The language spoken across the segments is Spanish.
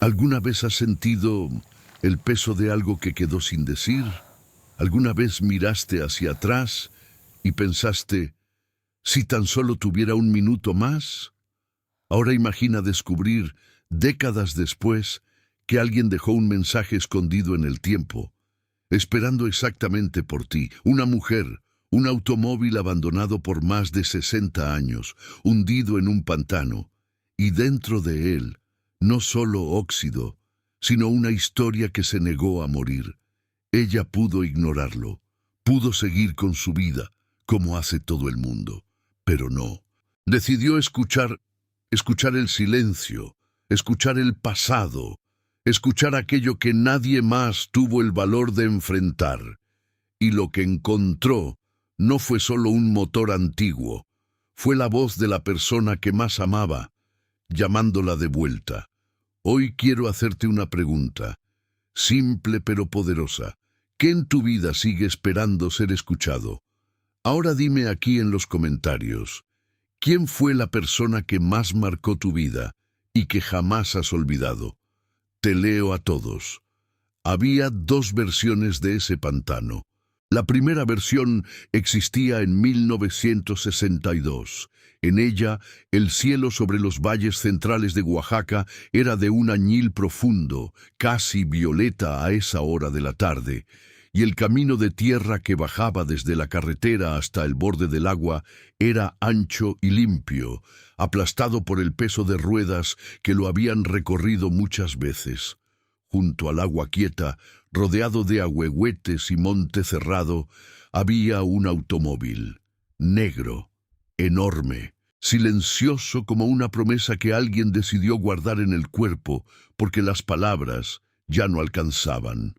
¿Alguna vez has sentido el peso de algo que quedó sin decir? ¿Alguna vez miraste hacia atrás y pensaste, si tan solo tuviera un minuto más? Ahora imagina descubrir, décadas después, que alguien dejó un mensaje escondido en el tiempo, esperando exactamente por ti. Una mujer, un automóvil abandonado por más de 60 años, hundido en un pantano, y dentro de él, no solo óxido, sino una historia que se negó a morir. Ella pudo ignorarlo, pudo seguir con su vida, como hace todo el mundo, pero no. Decidió escuchar el silencio, escuchar el pasado, escuchar aquello que nadie más tuvo el valor de enfrentar. Y lo que encontró no fue solo un motor antiguo, fue la voz de la persona que más amaba, llamándola de vuelta. Hoy quiero hacerte una pregunta, simple pero poderosa. ¿Qué en tu vida sigue esperando ser escuchado? Ahora dime aquí en los comentarios, ¿quién fue la persona que más marcó tu vida y que jamás has olvidado? Te leo a todos. Había dos versiones de ese pantano. La primera versión existía en 1962. En ella, el cielo sobre los valles centrales de Oaxaca era de un añil profundo, casi violeta a esa hora de la tarde, y el camino de tierra que bajaba desde la carretera hasta el borde del agua era ancho y limpio, aplastado por el peso de ruedas que lo habían recorrido muchas veces. Junto al agua quieta, rodeado de ahuehuetes y monte cerrado, había un automóvil, negro, enorme, silencioso como una promesa que alguien decidió guardar en el cuerpo porque las palabras ya no alcanzaban.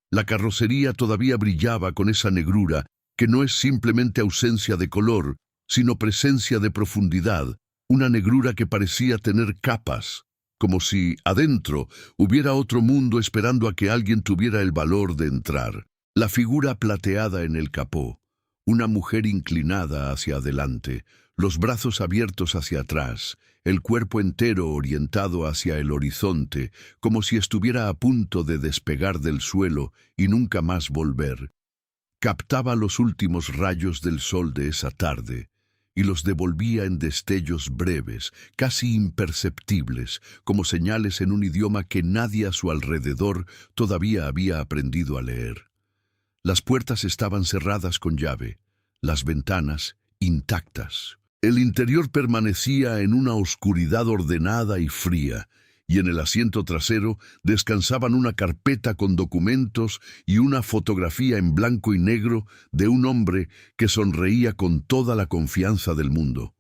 La carrocería todavía brillaba con esa negrura que no es simplemente ausencia de color, sino presencia de profundidad, una negrura que parecía tener capas, como si adentro hubiera otro mundo esperando a que alguien tuviera el valor de entrar. La figura plateada en el capó, una mujer inclinada hacia adelante, los brazos abiertos hacia atrás, el cuerpo entero orientado hacia el horizonte, como si estuviera a punto de despegar del suelo y nunca más volver. Captaba los últimos rayos del sol de esa tarde y los devolvía en destellos breves, casi imperceptibles, como señales en un idioma que nadie a su alrededor todavía había aprendido a leer. Las puertas estaban cerradas con llave, las ventanas intactas. El interior permanecía en una oscuridad ordenada y fría, y en el asiento trasero descansaban una carpeta con documentos y una fotografía en blanco y negro de un hombre que sonreía con toda la confianza del mundo.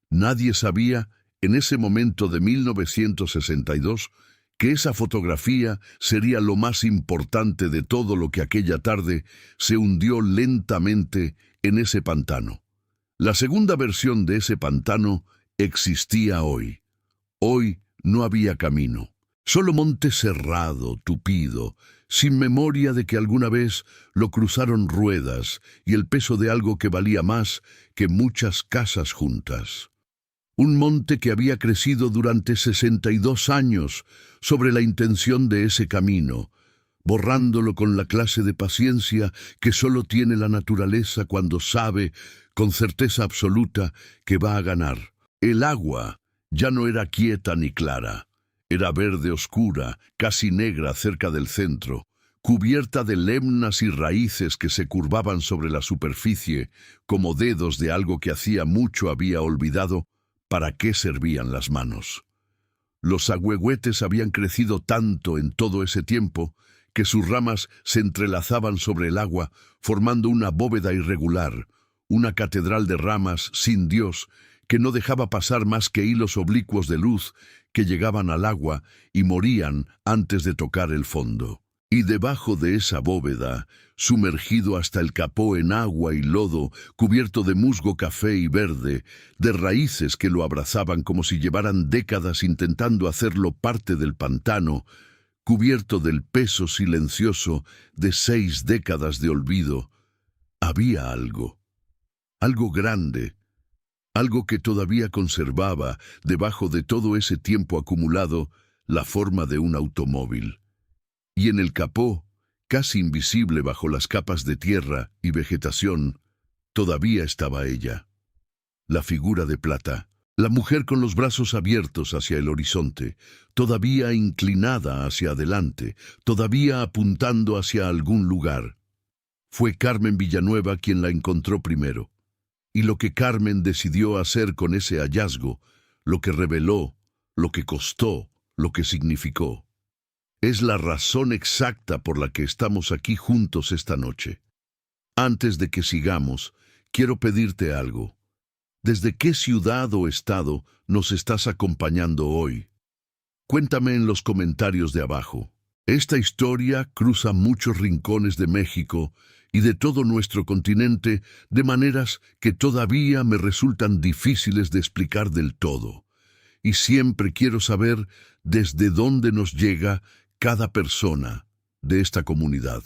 Nadie sabía, en ese momento de 1962, que esa fotografía sería lo más importante de todo lo que aquella tarde se hundió lentamente en ese pantano. La segunda versión de ese pantano existía hoy. Hoy no había camino, solo monte cerrado, tupido, sin memoria de que alguna vez lo cruzaron ruedas y el peso de algo que valía más que muchas casas juntas. Un monte que había crecido durante 62 años sobre la intención de ese camino, borrándolo con la clase de paciencia que solo tiene la naturaleza cuando sabe, con certeza absoluta, que va a ganar. El agua ya no era quieta ni clara, era verde oscura, casi negra cerca del centro, cubierta de lemnas y raíces que se curvaban sobre la superficie como dedos de algo que hacía mucho había olvidado para qué servían las manos. Los ahuehuetes habían crecido tanto en todo ese tiempo que sus ramas se entrelazaban sobre el agua, formando una bóveda irregular, una catedral de ramas sin Dios, que no dejaba pasar más que hilos oblicuos de luz que llegaban al agua y morían antes de tocar el fondo. Y debajo de esa bóveda, sumergido hasta el capó en agua y lodo, cubierto de musgo café y verde, de raíces que lo abrazaban como si llevaran décadas intentando hacerlo parte del pantano, cubierto del peso silencioso de 6 décadas de olvido, había algo grande, algo que todavía conservaba, debajo de todo ese tiempo acumulado, la forma de un automóvil. Y en el capó, casi invisible bajo las capas de tierra y vegetación, todavía estaba ella. La figura de plata, la mujer con los brazos abiertos hacia el horizonte, todavía inclinada hacia adelante, todavía apuntando hacia algún lugar. Fue Carmen Villanueva quien la encontró primero. Y lo que Carmen decidió hacer con ese hallazgo, lo que reveló, lo que costó, lo que significó, es la razón exacta por la que estamos aquí juntos esta noche. Antes de que sigamos, quiero pedirte algo. ¿Desde qué ciudad o estado nos estás acompañando hoy? Cuéntame en los comentarios de abajo. Esta historia cruza muchos rincones de México y de todo nuestro continente de maneras que todavía me resultan difíciles de explicar del todo. Y siempre quiero saber desde dónde nos llega cada persona de esta comunidad.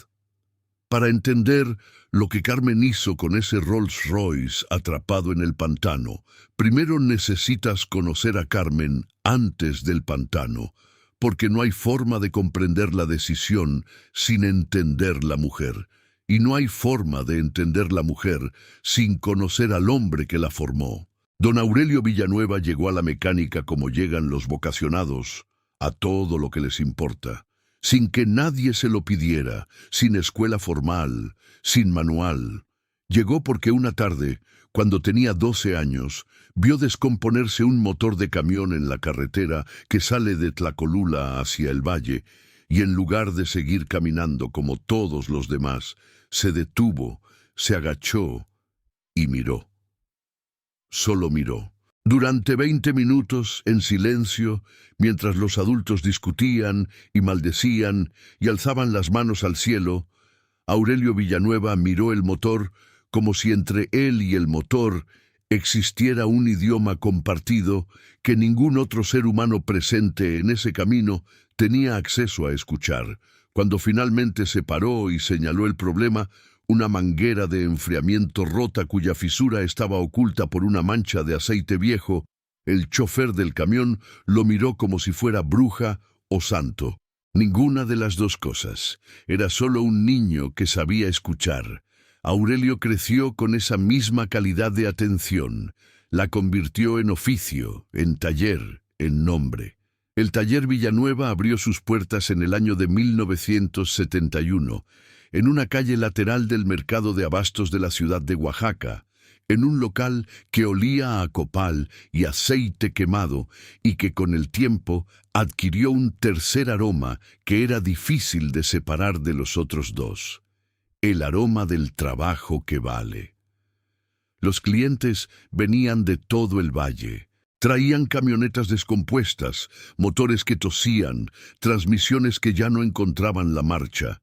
Para entender lo que Carmen hizo con ese Rolls Royce atrapado en el pantano, primero necesitas conocer a Carmen antes del pantano, porque no hay forma de comprender la decisión sin entender la mujer, y no hay forma de entender la mujer sin conocer al hombre que la formó. Don Aurelio Villanueva llegó a la mecánica como llegan los vocacionados, a todo lo que les importa, sin que nadie se lo pidiera, sin escuela formal, sin manual. Llegó porque una tarde, cuando tenía 12 años, vio descomponerse un motor de camión en la carretera que sale de Tlacolula hacia el valle, y en lugar de seguir caminando como todos los demás, se detuvo, se agachó y miró. Solo miró. Durante 20 minutos, en silencio, mientras los adultos discutían y maldecían y alzaban las manos al cielo, Aurelio Villanueva miró el motor como si entre él y el motor existiera un idioma compartido que ningún otro ser humano presente en ese camino tenía acceso a escuchar. Cuando finalmente se paró y señaló el problema, una manguera de enfriamiento rota cuya fisura estaba oculta por una mancha de aceite viejo, el chofer del camión lo miró como si fuera bruja o santo. Ninguna de las dos cosas. Era solo un niño que sabía escuchar. Aurelio creció con esa misma calidad de atención. La convirtió en oficio, en taller, en nombre. El taller Villanueva abrió sus puertas en el año de 1971, en una calle lateral del mercado de abastos de la ciudad de Oaxaca, en un local que olía a copal y aceite quemado y que con el tiempo adquirió un tercer aroma que era difícil de separar de los otros dos: el aroma del trabajo que vale. Los clientes venían de todo el valle. Traían camionetas descompuestas, motores que tosían, transmisiones que ya no encontraban la marcha.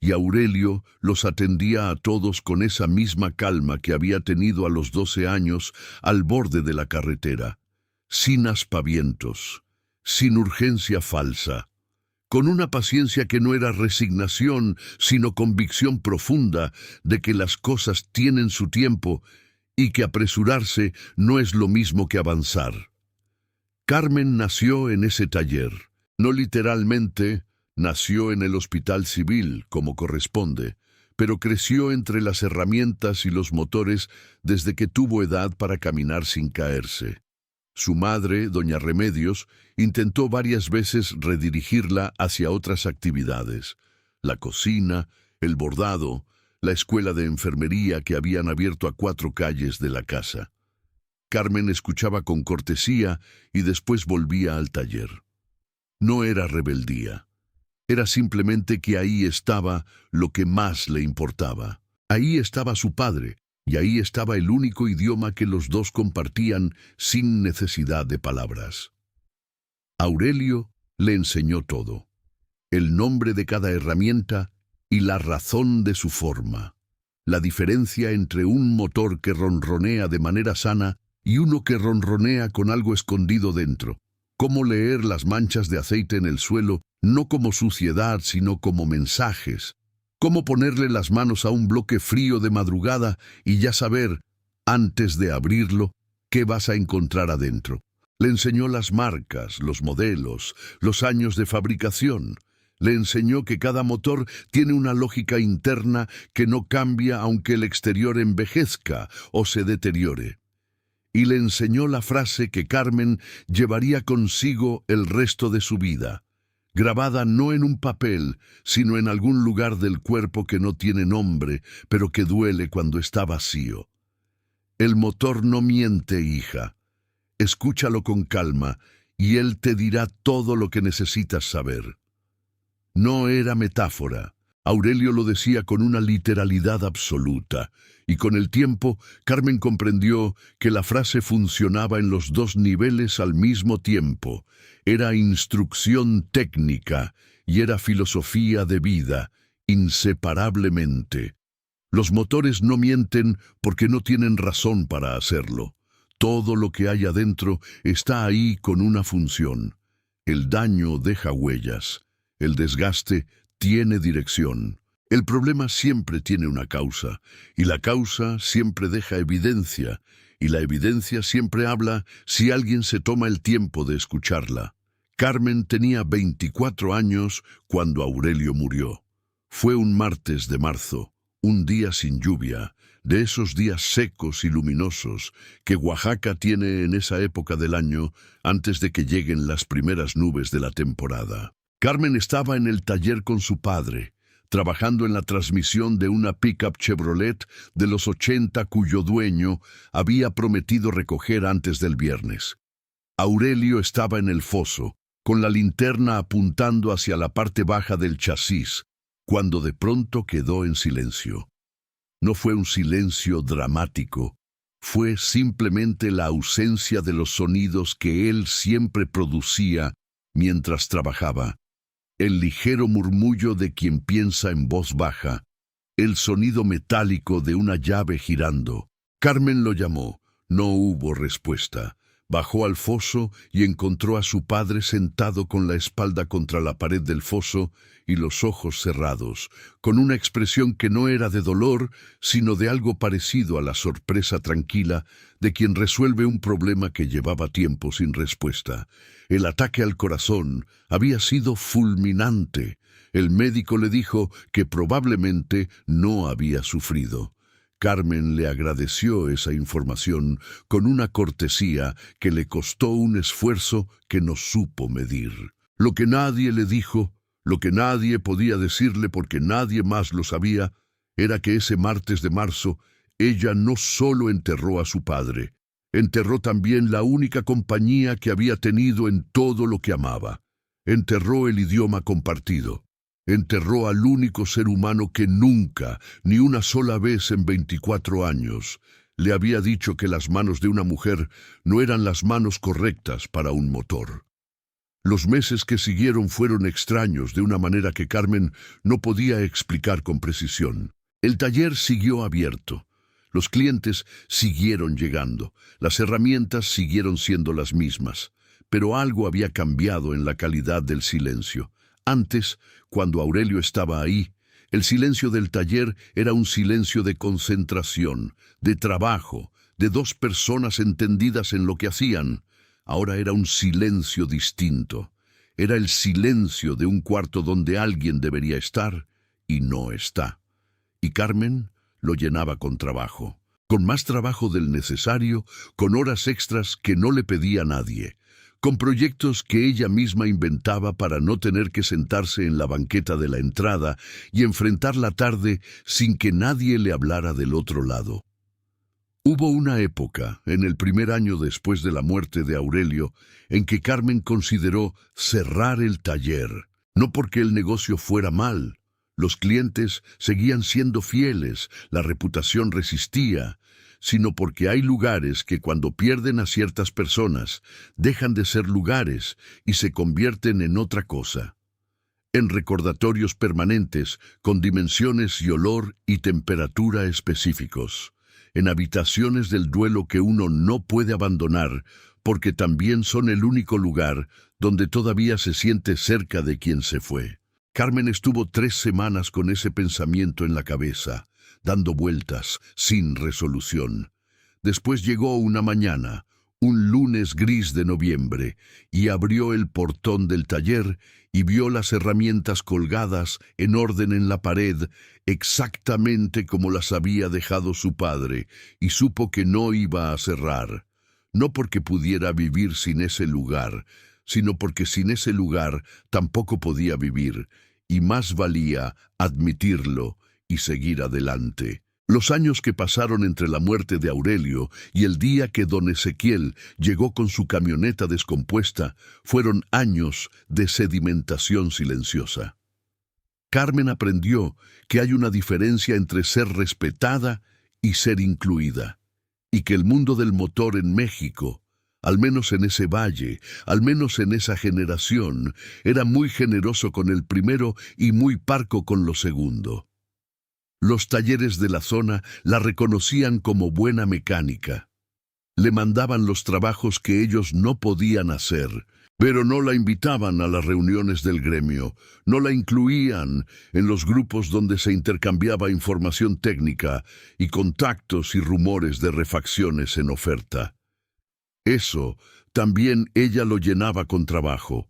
Y Aurelio los atendía a todos con esa misma calma que había tenido a los 12 años al borde de la carretera, sin aspavientos, sin urgencia falsa, con una paciencia que no era resignación, sino convicción profunda de que las cosas tienen su tiempo y que apresurarse no es lo mismo que avanzar. Carmen nació en ese taller, no literalmente. Nació en el hospital civil, como corresponde, pero creció entre las herramientas y los motores desde que tuvo edad para caminar sin caerse. Su madre, doña Remedios, intentó varias veces redirigirla hacia otras actividades: la cocina, el bordado, la escuela de enfermería que habían abierto a 4 calles de la casa. Carmen escuchaba con cortesía y después volvía al taller. No era rebeldía. Era simplemente que ahí estaba lo que más le importaba. Ahí estaba su padre, y ahí estaba el único idioma que los dos compartían sin necesidad de palabras. Aurelio le enseñó todo: el nombre de cada herramienta y la razón de su forma, la diferencia entre un motor que ronronea de manera sana y uno que ronronea con algo escondido dentro. Cómo leer las manchas de aceite en el suelo, no como suciedad, sino como mensajes. Cómo ponerle las manos a un bloque frío de madrugada y ya saber, antes de abrirlo, qué vas a encontrar adentro. Le enseñó las marcas, los modelos, los años de fabricación. Le enseñó que cada motor tiene una lógica interna que no cambia aunque el exterior envejezca o se deteriore. Y le enseñó la frase que Carmen llevaría consigo el resto de su vida, grabada no en un papel, sino en algún lugar del cuerpo que no tiene nombre, pero que duele cuando está vacío. El motor no miente, hija. Escúchalo con calma y él te dirá todo lo que necesitas saber. No era metáfora. Aurelio lo decía con una literalidad absoluta, y con el tiempo Carmen comprendió que la frase funcionaba en los dos niveles al mismo tiempo. Era instrucción técnica y era filosofía de vida, inseparablemente. Los motores no mienten porque no tienen razón para hacerlo. Todo lo que hay adentro está ahí con una función. El daño deja huellas. El desgaste tiene dirección. El problema siempre tiene una causa, y la causa siempre deja evidencia, y la evidencia siempre habla si alguien se toma el tiempo de escucharla. Carmen tenía 24 años cuando Aurelio murió. Fue un martes de marzo, un día sin lluvia, de esos días secos y luminosos que Oaxaca tiene en esa época del año antes de que lleguen las primeras nubes de la temporada. Carmen estaba en el taller con su padre, trabajando en la transmisión de una pickup Chevrolet de los 80 cuyo dueño había prometido recoger antes del viernes. Aurelio estaba en el foso, con la linterna apuntando hacia la parte baja del chasis, cuando de pronto quedó en silencio. No fue un silencio dramático, fue simplemente la ausencia de los sonidos que él siempre producía mientras trabajaba. El ligero murmullo de quien piensa en voz baja, el sonido metálico de una llave girando. Carmen lo llamó. No hubo respuesta. Bajó al foso y encontró a su padre sentado con la espalda contra la pared del foso y los ojos cerrados, con una expresión que no era de dolor, sino de algo parecido a la sorpresa tranquila de quien resuelve un problema que llevaba tiempo sin respuesta. El ataque al corazón había sido fulminante. El médico le dijo que probablemente no había sufrido. Carmen le agradeció esa información con una cortesía que le costó un esfuerzo que no supo medir. Lo que nadie le dijo, lo que nadie podía decirle porque nadie más lo sabía, era que ese martes de marzo ella no solo enterró a su padre, enterró también la única compañía que había tenido en todo lo que amaba. Enterró el idioma compartido. Enterró al único ser humano que nunca, ni una sola vez en 24 años, le había dicho que las manos de una mujer no eran las manos correctas para un motor. Los meses que siguieron fueron extraños de una manera que Carmen no podía explicar con precisión. El taller siguió abierto. Los clientes siguieron llegando. Las herramientas siguieron siendo las mismas. Pero algo había cambiado en la calidad del silencio. Antes, cuando Aurelio estaba ahí, el silencio del taller era un silencio de concentración, de trabajo, de dos personas entendidas en lo que hacían. Ahora era un silencio distinto. Era el silencio de un cuarto donde alguien debería estar y no está. Y Carmen lo llenaba con trabajo, con más trabajo del necesario, con horas extras que no le pedía nadie, con proyectos que ella misma inventaba para no tener que sentarse en la banqueta de la entrada y enfrentar la tarde sin que nadie le hablara del otro lado. Hubo una época, en el primer año después de la muerte de Aurelio, en que Carmen consideró cerrar el taller, no porque el negocio fuera mal. Los clientes seguían siendo fieles, la reputación resistía, sino porque hay lugares que cuando pierden a ciertas personas, dejan de ser lugares y se convierten en otra cosa. En recordatorios permanentes, con dimensiones y olor y temperatura específicos. En habitaciones del duelo que uno no puede abandonar, porque también son el único lugar donde todavía se siente cerca de quien se fue. Carmen estuvo 3 semanas con ese pensamiento en la cabeza, dando vueltas, sin resolución. Después llegó una mañana, un lunes gris de noviembre, y abrió el portón del taller y vio las herramientas colgadas en orden en la pared, exactamente como las había dejado su padre, y supo que no iba a cerrar. No porque pudiera vivir sin ese lugar, sino porque sin ese lugar tampoco podía vivir, y más valía admitirlo y seguir adelante. Los años que pasaron entre la muerte de Aurelio y el día que don Ezequiel llegó con su camioneta descompuesta fueron años de sedimentación silenciosa. Carmen aprendió que hay una diferencia entre ser respetada y ser incluida, y que el mundo del motor en México, al menos en ese valle, al menos en esa generación, era muy generoso con el primero y muy parco con lo segundo. Los talleres de la zona la reconocían como buena mecánica. Le mandaban los trabajos que ellos no podían hacer, pero no la invitaban a las reuniones del gremio, no la incluían en los grupos donde se intercambiaba información técnica y contactos y rumores de refacciones en oferta. Eso también ella lo llenaba con trabajo,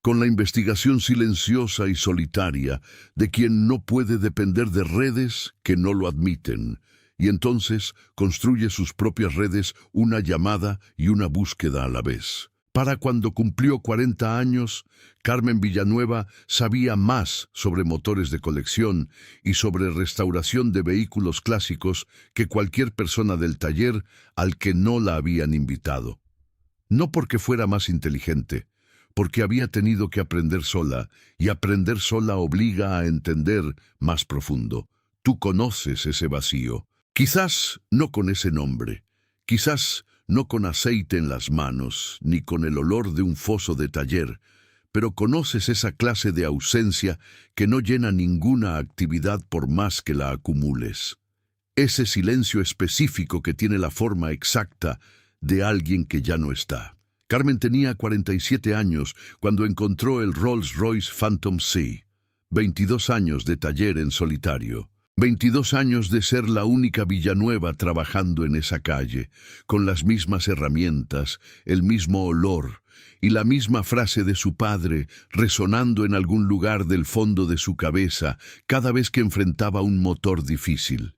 con la investigación silenciosa y solitaria de quien no puede depender de redes que no lo admiten, y entonces construye sus propias redes, una llamada y una búsqueda a la vez. Para cuando cumplió 40 años, Carmen Villanueva sabía más sobre motores de colección y sobre restauración de vehículos clásicos que cualquier persona del taller al que no la habían invitado. No porque fuera más inteligente, porque había tenido que aprender sola, y aprender sola obliga a entender más profundo. Tú conoces ese vacío. Quizás no con ese nombre, quizás no con aceite en las manos, ni con el olor de un foso de taller, pero conoces esa clase de ausencia que no llena ninguna actividad por más que la acumules. Ese silencio específico que tiene la forma exacta de alguien que ya no está. Carmen tenía 47 años cuando encontró el Rolls-Royce Phantom C. 22 años de taller en solitario. 22 años de ser la única Villanueva trabajando en esa calle, con las mismas herramientas, el mismo olor y la misma frase de su padre resonando en algún lugar del fondo de su cabeza cada vez que enfrentaba un motor difícil.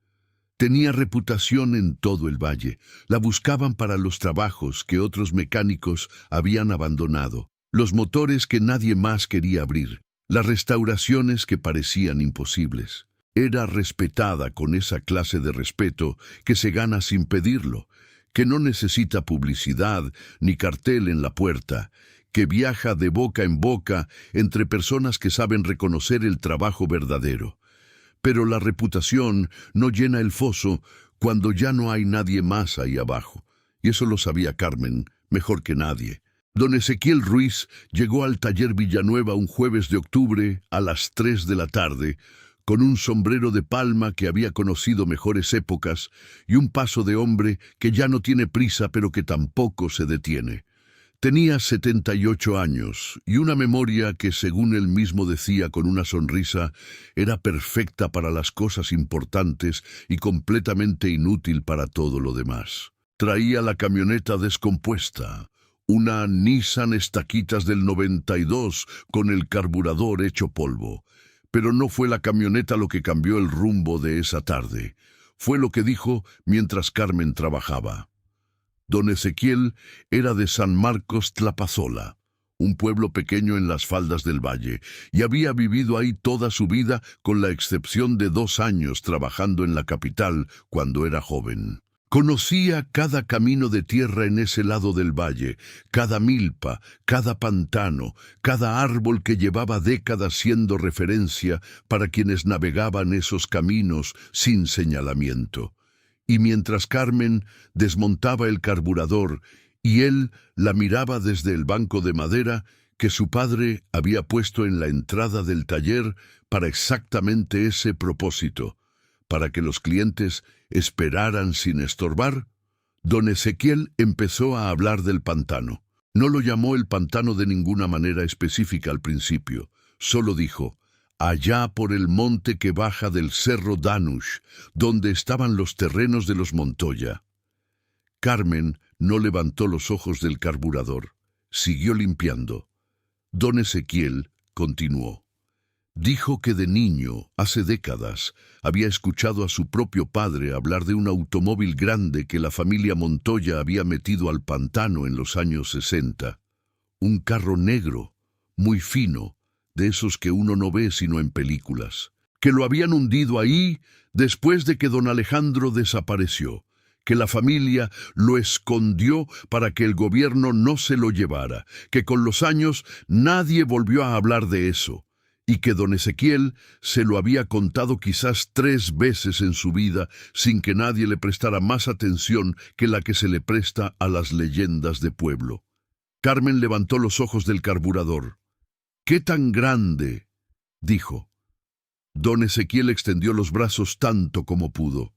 Tenía reputación en todo el valle. La buscaban para los trabajos que otros mecánicos habían abandonado, los motores que nadie más quería abrir, las restauraciones que parecían imposibles. Era respetada con esa clase de respeto que se gana sin pedirlo, que no necesita publicidad ni cartel en la puerta, que viaja de boca en boca entre personas que saben reconocer el trabajo verdadero. Pero la reputación no llena el foso cuando ya no hay nadie más ahí abajo, y eso lo sabía Carmen mejor que nadie. Don Ezequiel Ruiz llegó al taller Villanueva un jueves de octubre a las 3 de la tarde, con un sombrero de palma que había conocido mejores épocas y un paso de hombre que ya no tiene prisa pero que tampoco se detiene. Tenía 78 años y una memoria que, según él mismo decía con una sonrisa, era perfecta para las cosas importantes y completamente inútil para todo lo demás. Traía la camioneta descompuesta, una Nissan Estaquitas del 92 con el carburador hecho polvo. Pero no fue la camioneta lo que cambió el rumbo de esa tarde. Fue lo que dijo mientras Carmen trabajaba. Don Ezequiel era de San Marcos Tlapazola, un pueblo pequeño en las faldas del valle, y había vivido ahí toda su vida con la excepción de 2 años trabajando en la capital cuando era joven. Conocía cada camino de tierra en ese lado del valle, cada milpa, cada pantano, cada árbol que llevaba décadas siendo referencia para quienes navegaban esos caminos sin señalamiento. Y mientras Carmen desmontaba el carburador y él la miraba desde el banco de madera que su padre había puesto en la entrada del taller para exactamente ese propósito, para que los clientes esperaran sin estorbar, don Ezequiel empezó a hablar del pantano. No lo llamó el pantano de ninguna manera específica al principio, solo dijo: allá por el monte que baja del cerro Danush, donde estaban los terrenos de los Montoya. Carmen no levantó los ojos del carburador. Siguió limpiando. Don Ezequiel continuó. Dijo que de niño, hace décadas, había escuchado a su propio padre hablar de un automóvil grande que la familia Montoya había metido al pantano en los años 60. Un carro negro, muy fino, de esos que uno no ve sino en películas. Que lo habían hundido ahí después de que don Alejandro desapareció, que la familia lo escondió para que el gobierno no se lo llevara, que con los años nadie volvió a hablar de eso, y que don Ezequiel se lo había contado quizás 3 veces en su vida sin que nadie le prestara más atención que la que se le presta a las leyendas de pueblo. Carmen levantó los ojos del carburador. «¿Qué tan grande?», dijo. Don Ezequiel extendió los brazos tanto como pudo.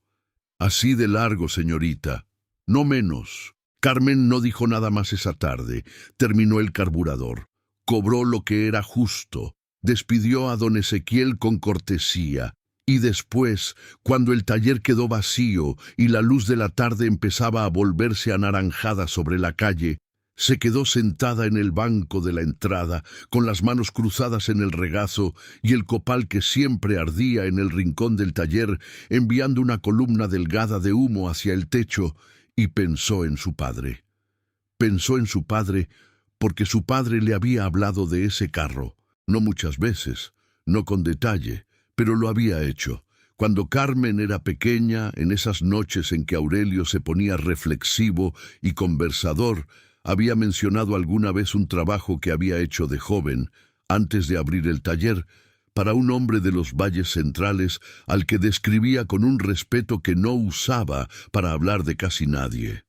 «Así de largo, señorita. No menos». Carmen no dijo nada más esa tarde. Terminó el carburador. Cobró lo que era justo. Despidió a don Ezequiel con cortesía. Y después, cuando el taller quedó vacío y la luz de la tarde empezaba a volverse anaranjada sobre la calle, se quedó sentada en el banco de la entrada, con las manos cruzadas en el regazo y el copal que siempre ardía en el rincón del taller, enviando una columna delgada de humo hacia el techo, y pensó en su padre. Pensó en su padre porque su padre le había hablado de ese carro, no muchas veces, no con detalle, pero lo había hecho. Cuando Carmen era pequeña, en esas noches en que Aurelio se ponía reflexivo y conversador, había mencionado alguna vez un trabajo que había hecho de joven, antes de abrir el taller, para un hombre de los valles centrales al que describía con un respeto que no usaba para hablar de casi nadie.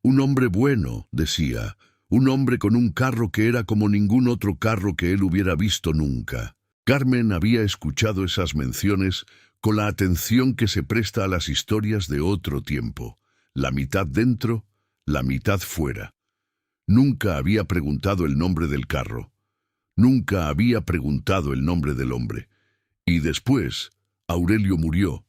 Un hombre bueno, decía, un hombre con un carro que era como ningún otro carro que él hubiera visto nunca. Carmen había escuchado esas menciones con la atención que se presta a las historias de otro tiempo, la mitad dentro, la mitad fuera. Nunca había preguntado el nombre del carro. Nunca había preguntado el nombre del hombre. Y después, Aurelio murió,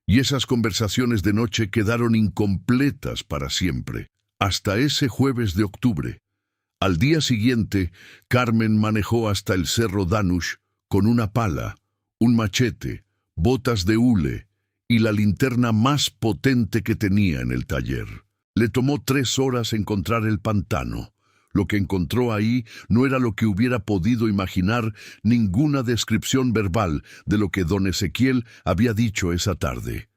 y esas conversaciones de noche quedaron incompletas para siempre, hasta ese jueves de octubre. Al día siguiente, Carmen manejó hasta el cerro Danush con una pala, un machete, botas de hule y la linterna más potente que tenía en el taller. Le tomó 3 horas encontrar el pantano. Lo que encontró ahí no era lo que hubiera podido imaginar ninguna descripción verbal de lo que don Ezequiel había dicho esa tarde.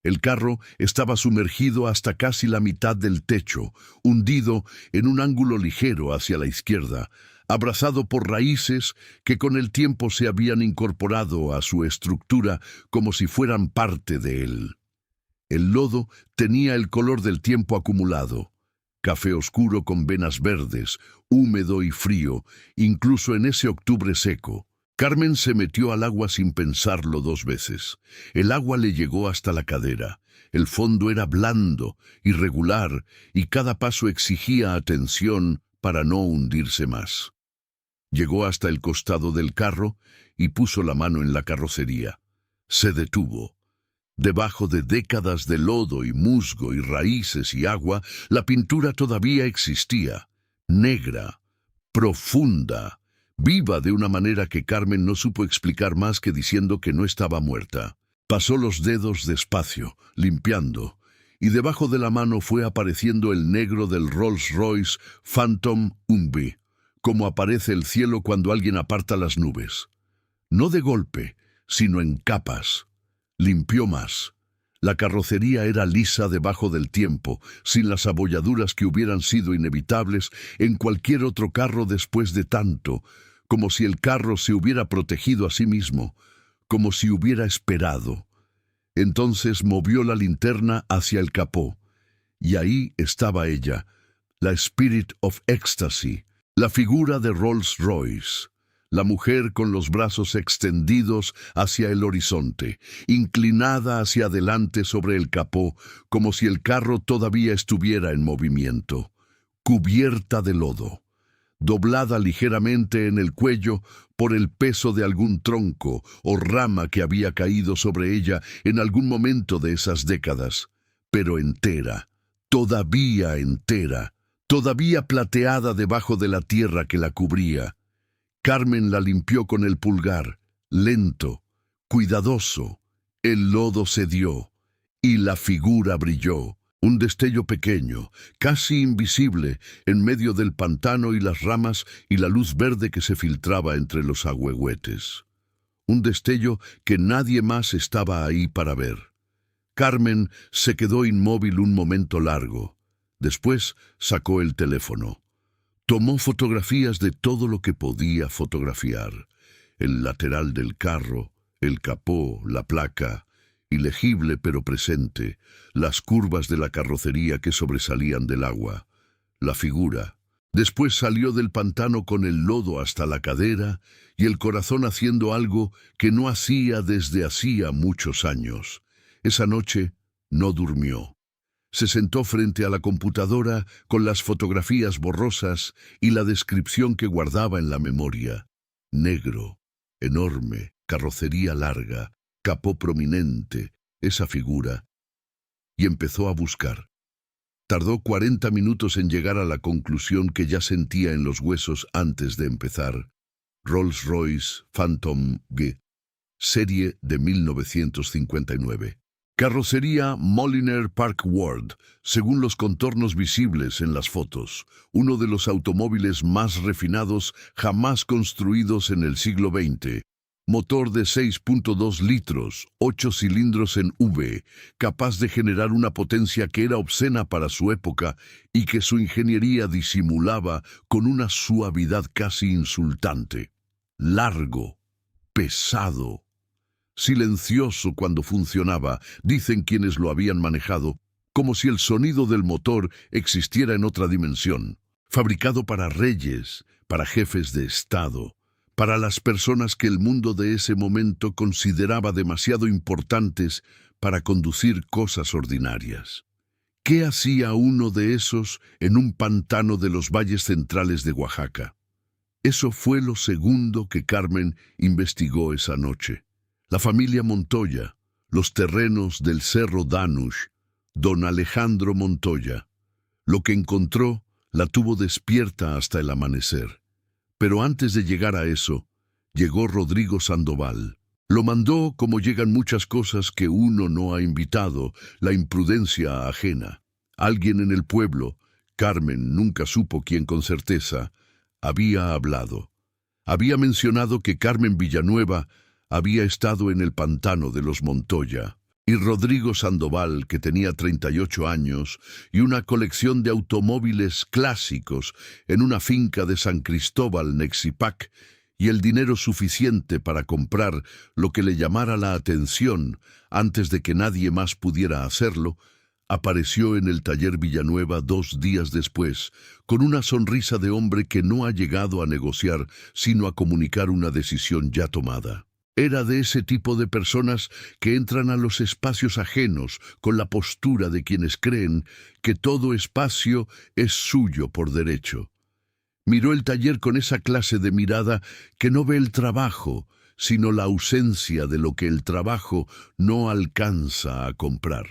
El carro estaba sumergido hasta casi la mitad del techo, hundido en un ángulo ligero hacia la izquierda, abrazado por raíces que con el tiempo se habían incorporado a su estructura como si fueran parte de él. El lodo tenía el color del tiempo acumulado, café oscuro con venas verdes, húmedo y frío, incluso en ese octubre seco. Carmen se metió al agua sin pensarlo 2 veces. El agua le llegó hasta la cadera. El fondo era blando, irregular, y cada paso exigía atención para no hundirse más. Llegó hasta el costado del carro y puso la mano en la carrocería. Se detuvo. Debajo de décadas de lodo y musgo y raíces y agua, la pintura todavía existía, negra, profunda, viva de una manera que Carmen no supo explicar más que diciendo que no estaba muerta. Pasó los dedos despacio, limpiando, y debajo de la mano fue apareciendo el negro del Rolls Royce Phantom Humvee, como aparece el cielo cuando alguien aparta las nubes. No de golpe, sino en capas. Limpió más. La carrocería era lisa debajo del tiempo, sin las abolladuras que hubieran sido inevitables en cualquier otro carro después de tanto, como si el carro se hubiera protegido a sí mismo, como si hubiera esperado. Entonces movió la linterna hacia el capó, y ahí estaba ella, la Spirit of Ecstasy, la figura de Rolls Royce. La mujer con los brazos extendidos hacia el horizonte, inclinada hacia adelante sobre el capó, como si el carro todavía estuviera en movimiento, cubierta de lodo, doblada ligeramente en el cuello por el peso de algún tronco o rama que había caído sobre ella en algún momento de esas décadas, pero entera, todavía entera, todavía plateada debajo de la tierra que la cubría. Carmen la limpió con el pulgar, lento, cuidadoso. El lodo cedió y la figura brilló. Un destello pequeño, casi invisible, en medio del pantano y las ramas y la luz verde que se filtraba entre los ahuehuetes. Un destello que nadie más estaba ahí para ver. Carmen se quedó inmóvil un momento largo. Después sacó el teléfono. Tomó fotografías de todo lo que podía fotografiar. El lateral del carro, el capó, la placa, ilegible pero presente, las curvas de la carrocería que sobresalían del agua, la figura. Después salió del pantano con el lodo hasta la cadera y el corazón haciendo algo que no hacía desde hacía muchos años. Esa noche no durmió. Se sentó frente a la computadora con las fotografías borrosas y la descripción que guardaba en la memoria. Negro, enorme, carrocería larga, capó prominente, esa figura. Y empezó a buscar. Tardó 40 minutos en llegar a la conclusión que ya sentía en los huesos antes de empezar. Rolls-Royce Phantom G, serie de 1959. Carrocería Molineux Park Ward, según los contornos visibles en las fotos, uno de los automóviles más refinados jamás construidos en el siglo XX. Motor de 6.2 litros, 8 cilindros en V, capaz de generar una potencia que era obscena para su época y que su ingeniería disimulaba con una suavidad casi insultante. Largo, pesado, silencioso cuando funcionaba, dicen quienes lo habían manejado, como si el sonido del motor existiera en otra dimensión. Fabricado para reyes, para jefes de Estado, para las personas que el mundo de ese momento consideraba demasiado importantes para conducir cosas ordinarias. ¿Qué hacía uno de esos en un pantano de los valles centrales de Oaxaca? Eso fue lo segundo que Carmen investigó esa noche. La familia Montoya, los terrenos del Cerro Danush, don Alejandro Montoya. Lo que encontró la tuvo despierta hasta el amanecer. Pero antes de llegar a eso, llegó Rodrigo Sandoval. Lo mandó como llegan muchas cosas que uno no ha invitado, la imprudencia ajena. Alguien en el pueblo, Carmen nunca supo quién con certeza, había hablado. Había mencionado que Carmen Villanueva había estado en el pantano de los Montoya, y Rodrigo Sandoval, que tenía 38 años y una colección de automóviles clásicos en una finca de San Cristóbal, Nexipac, y el dinero suficiente para comprar lo que le llamara la atención antes de que nadie más pudiera hacerlo, apareció en el taller Villanueva 2 días después, con una sonrisa de hombre que no ha llegado a negociar, sino a comunicar una decisión ya tomada. Era de ese tipo de personas que entran a los espacios ajenos con la postura de quienes creen que todo espacio es suyo por derecho. Miró el taller con esa clase de mirada que no ve el trabajo, sino la ausencia de lo que el trabajo no alcanza a comprar.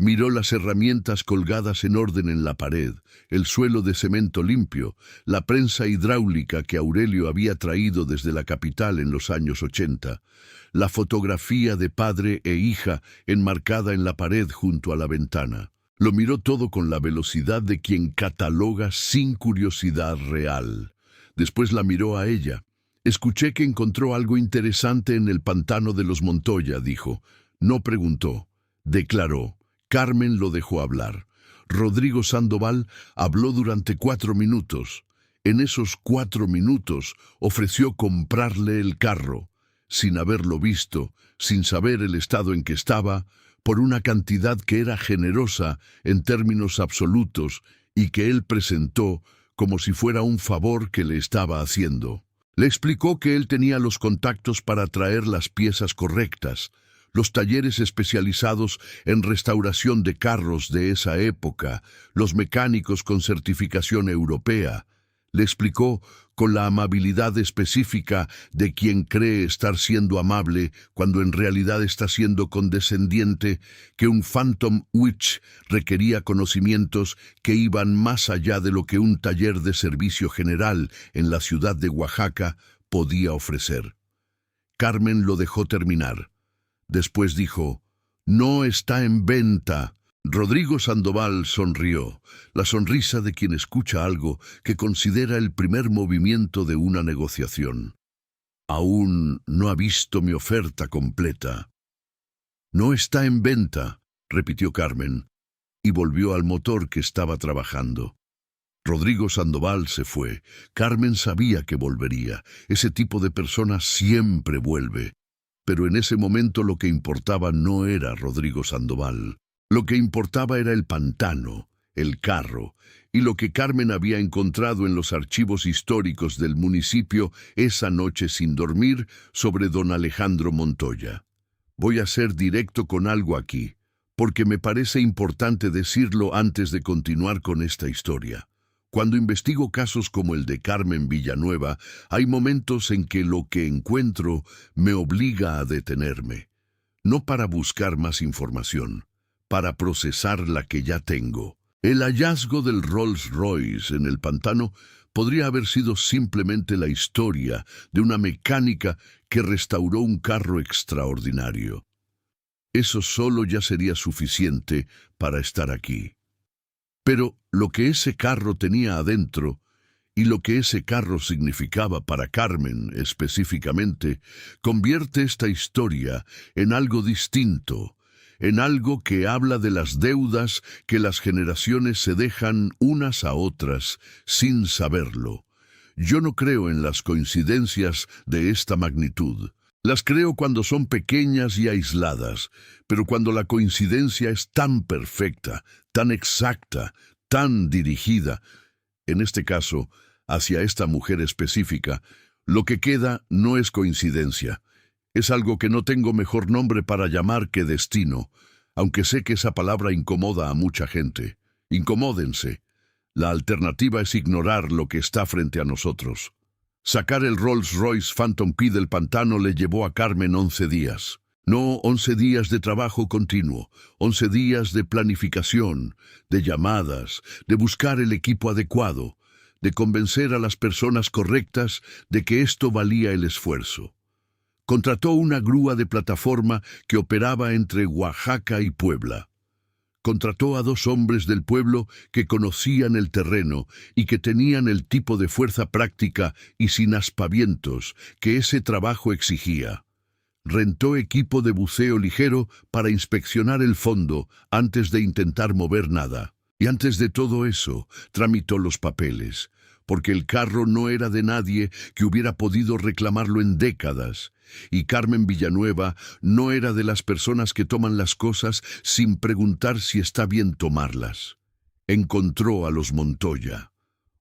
Miró las herramientas colgadas en orden en la pared, el suelo de cemento limpio, la prensa hidráulica que Aurelio había traído desde la capital en los años 80, la fotografía de padre e hija enmarcada en la pared junto a la ventana. Lo miró todo con la velocidad de quien cataloga sin curiosidad real. Después la miró a ella. Escuché que encontró algo interesante en el pantano de los Montoya, dijo. No preguntó, declaró. Carmen lo dejó hablar. Rodrigo Sandoval habló durante 4 minutos. En esos 4 minutos ofreció comprarle el carro, sin haberlo visto, sin saber el estado en que estaba, por una cantidad que era generosa en términos absolutos y que él presentó como si fuera un favor que le estaba haciendo. Le explicó que él tenía los contactos para traer las piezas correctas, los talleres especializados en restauración de carros de esa época, los mecánicos con certificación europea. Le explicó con la amabilidad específica de quien cree estar siendo amable cuando en realidad está siendo condescendiente, que un Phantom Witch requería conocimientos que iban más allá de lo que un taller de servicio general en la ciudad de Oaxaca podía ofrecer. Carmen lo dejó terminar. Después dijo: «No está en venta». Rodrigo Sandoval sonrió, la sonrisa de quien escucha algo que considera el primer movimiento de una negociación. «Aún no ha visto mi oferta completa». «No está en venta», repitió Carmen, y volvió al motor que estaba trabajando. Rodrigo Sandoval se fue. Carmen sabía que volvería. Ese tipo de persona siempre vuelve. Pero en ese momento lo que importaba no era Rodrigo Sandoval. Lo que importaba era el pantano, el carro, y lo que Carmen había encontrado en los archivos históricos del municipio esa noche sin dormir sobre don Alejandro Montoya. Voy a ser directo con algo aquí, porque me parece importante decirlo antes de continuar con esta historia. Cuando investigo casos como el de Carmen Villanueva, hay momentos en que lo que encuentro me obliga a detenerme, no para buscar más información, para procesar la que ya tengo. El hallazgo del Rolls Royce en el pantano podría haber sido simplemente la historia de una mecánica que restauró un carro extraordinario. Eso solo ya sería suficiente para estar aquí. Pero lo que ese carro tenía adentro y lo que ese carro significaba para Carmen específicamente, convierte esta historia en algo distinto, en algo que habla de las deudas que las generaciones se dejan unas a otras sin saberlo. Yo no creo en las coincidencias de esta magnitud. Las creo cuando son pequeñas y aisladas, pero cuando la coincidencia es tan perfecta, tan exacta, tan dirigida, en este caso, hacia esta mujer específica, lo que queda no es coincidencia. Es algo que no tengo mejor nombre para llamar que destino, aunque sé que esa palabra incomoda a mucha gente. Incomódense. La alternativa es ignorar lo que está frente a nosotros. Sacar el Rolls Royce Phantom P del pantano le llevó a Carmen 11 días. No 11 días de trabajo continuo, 11 días de planificación, de llamadas, de buscar el equipo adecuado, de convencer a las personas correctas de que esto valía el esfuerzo. Contrató una grúa de plataforma que operaba entre Oaxaca y Puebla. Contrató a 2 hombres del pueblo que conocían el terreno y que tenían el tipo de fuerza práctica y sin aspavientos que ese trabajo exigía. Rentó equipo de buceo ligero para inspeccionar el fondo antes de intentar mover nada. Y antes de todo eso, tramitó los papeles, porque el carro no era de nadie que hubiera podido reclamarlo en décadas, y Carmen Villanueva no era de las personas que toman las cosas sin preguntar si está bien tomarlas. Encontró a los Montoya,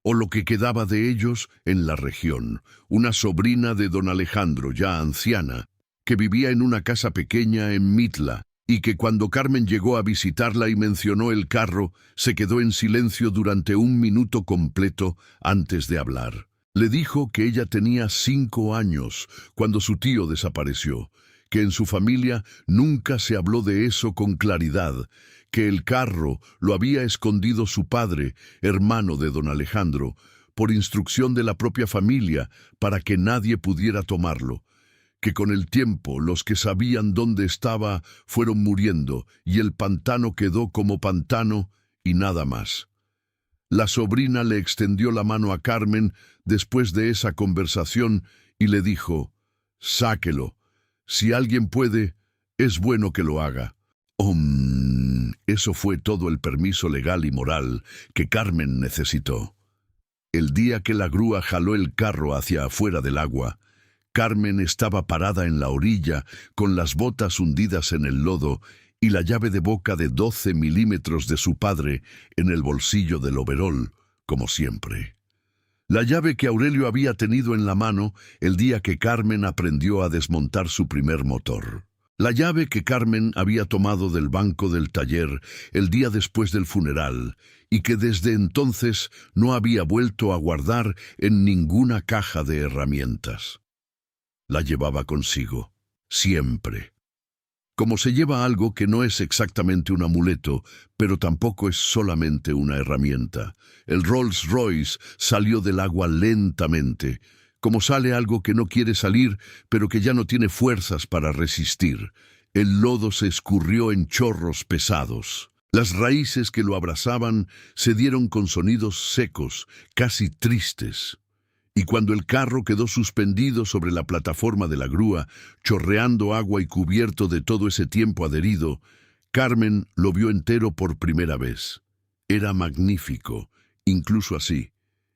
o lo que quedaba de ellos, en la región, una sobrina de don Alejandro, ya anciana, que vivía en una casa pequeña en Mitla, y que cuando Carmen llegó a visitarla y mencionó el carro, se quedó en silencio durante 1 minuto completo antes de hablar. Le dijo que ella tenía 5 años cuando su tío desapareció, que en su familia nunca se habló de eso con claridad, que el carro lo había escondido su padre, hermano de don Alejandro, por instrucción de la propia familia para que nadie pudiera tomarlo, que con el tiempo los que sabían dónde estaba fueron muriendo y el pantano quedó como pantano y nada más. La sobrina le extendió la mano a Carmen después de esa conversación y le dijo: «Sáquelo. Si alguien puede, es bueno que lo haga». Eso fue todo el permiso legal y moral que Carmen necesitó. El día que la grúa jaló el carro hacia afuera del agua, Carmen estaba parada en la orilla, con las botas hundidas en el lodo y la llave de boca de 12 milímetros de su padre en el bolsillo del overol, como siempre. La llave que Aurelio había tenido en la mano el día que Carmen aprendió a desmontar su primer motor. La llave que Carmen había tomado del banco del taller el día después del funeral y que desde entonces no había vuelto a guardar en ninguna caja de herramientas. La llevaba consigo, siempre. Como se lleva algo que no es exactamente un amuleto, pero tampoco es solamente una herramienta. El Rolls Royce salió del agua lentamente, como sale algo que no quiere salir, pero que ya no tiene fuerzas para resistir. El lodo se escurrió en chorros pesados. Las raíces que lo abrazaban se dieron con sonidos secos, casi tristes. Y cuando el carro quedó suspendido sobre la plataforma de la grúa, chorreando agua y cubierto de todo ese tiempo adherido, Carmen lo vio entero por primera vez. Era magnífico, incluso así,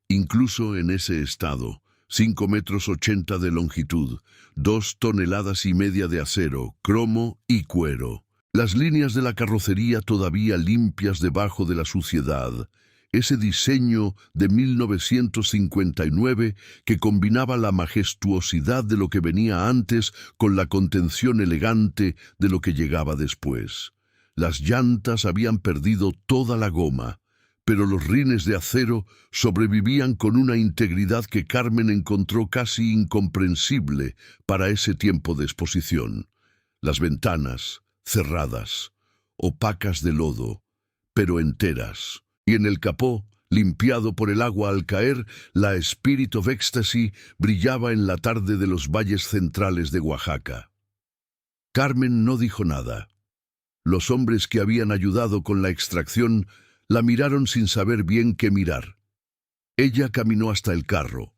incluso en ese estado, 5,80 m de longitud, 2,5 toneladas de acero, cromo y cuero. Las líneas de la carrocería todavía limpias debajo de la suciedad. Ese diseño de 1959 que combinaba la majestuosidad de lo que venía antes con la contención elegante de lo que llegaba después. Las llantas habían perdido toda la goma, pero los rines de acero sobrevivían con una integridad que Carmen encontró casi incomprensible para ese tiempo de exposición. Las ventanas, cerradas, opacas de lodo, pero enteras. Y en el capó, limpiado por el agua al caer, la Spirit of Ecstasy brillaba en la tarde de los valles centrales de Oaxaca. Carmen no dijo nada. Los hombres que habían ayudado con la extracción la miraron sin saber bien qué mirar. Ella caminó hasta el carro,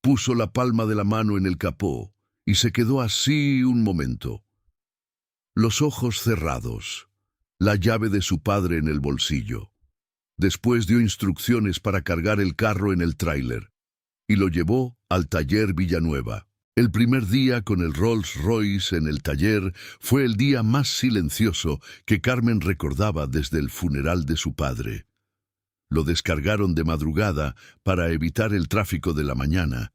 puso la palma de la mano en el capó y se quedó así un momento. Los ojos cerrados, la llave de su padre en el bolsillo. Después dio instrucciones para cargar el carro en el tráiler y lo llevó al taller Villanueva. El primer día con el Rolls Royce en el taller fue el día más silencioso que Carmen recordaba desde el funeral de su padre. Lo descargaron de madrugada para evitar el tráfico de la mañana,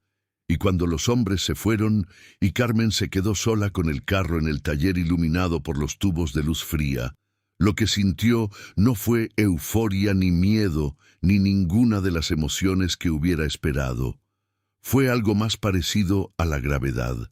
y cuando los hombres se fueron y Carmen se quedó sola con el carro en el taller iluminado por los tubos de luz fría, lo que sintió no fue euforia ni miedo, ni ninguna de las emociones que hubiera esperado. Fue algo más parecido a la gravedad,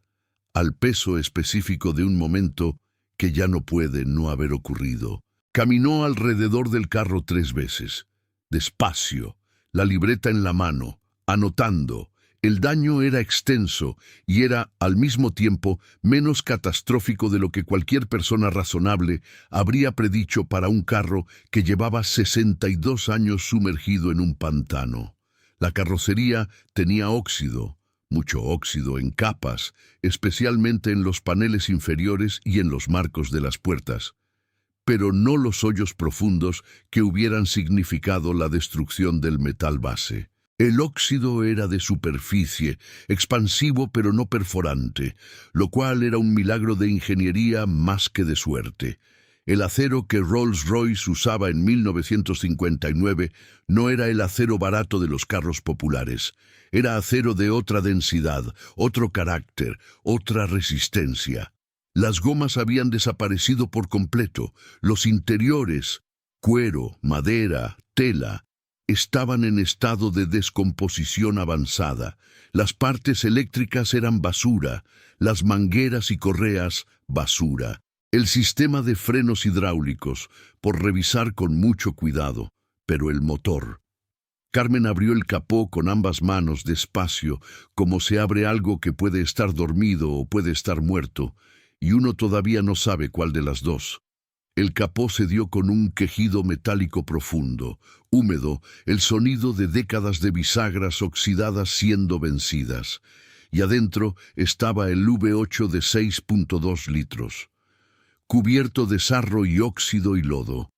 al peso específico de un momento que ya no puede no haber ocurrido. Caminó alrededor del carro 3 veces, despacio, la libreta en la mano, anotando. El daño era extenso y era, al mismo tiempo, menos catastrófico de lo que cualquier persona razonable habría predicho para un carro que llevaba 62 años sumergido en un pantano. La carrocería tenía óxido, mucho óxido en capas, especialmente en los paneles inferiores y en los marcos de las puertas, pero no los hoyos profundos que hubieran significado la destrucción del metal base. El óxido era de superficie, expansivo pero no perforante, lo cual era un milagro de ingeniería más que de suerte. El acero que Rolls-Royce usaba en 1959 no era el acero barato de los carros populares. Era acero de otra densidad, otro carácter, otra resistencia. Las gomas habían desaparecido por completo. Los interiores, cuero, madera, tela, estaban en estado de descomposición avanzada. Las partes eléctricas eran basura, las mangueras y correas, basura. El sistema de frenos hidráulicos, por revisar con mucho cuidado, pero el motor. Carmen abrió el capó con ambas manos despacio, como se abre algo que puede estar dormido o puede estar muerto, y uno todavía no sabe cuál de las dos. El capó se dio con un quejido metálico profundo, húmedo, el sonido de décadas de bisagras oxidadas siendo vencidas, y adentro estaba el V8 de 6,2 litros, cubierto de sarro y óxido y lodo,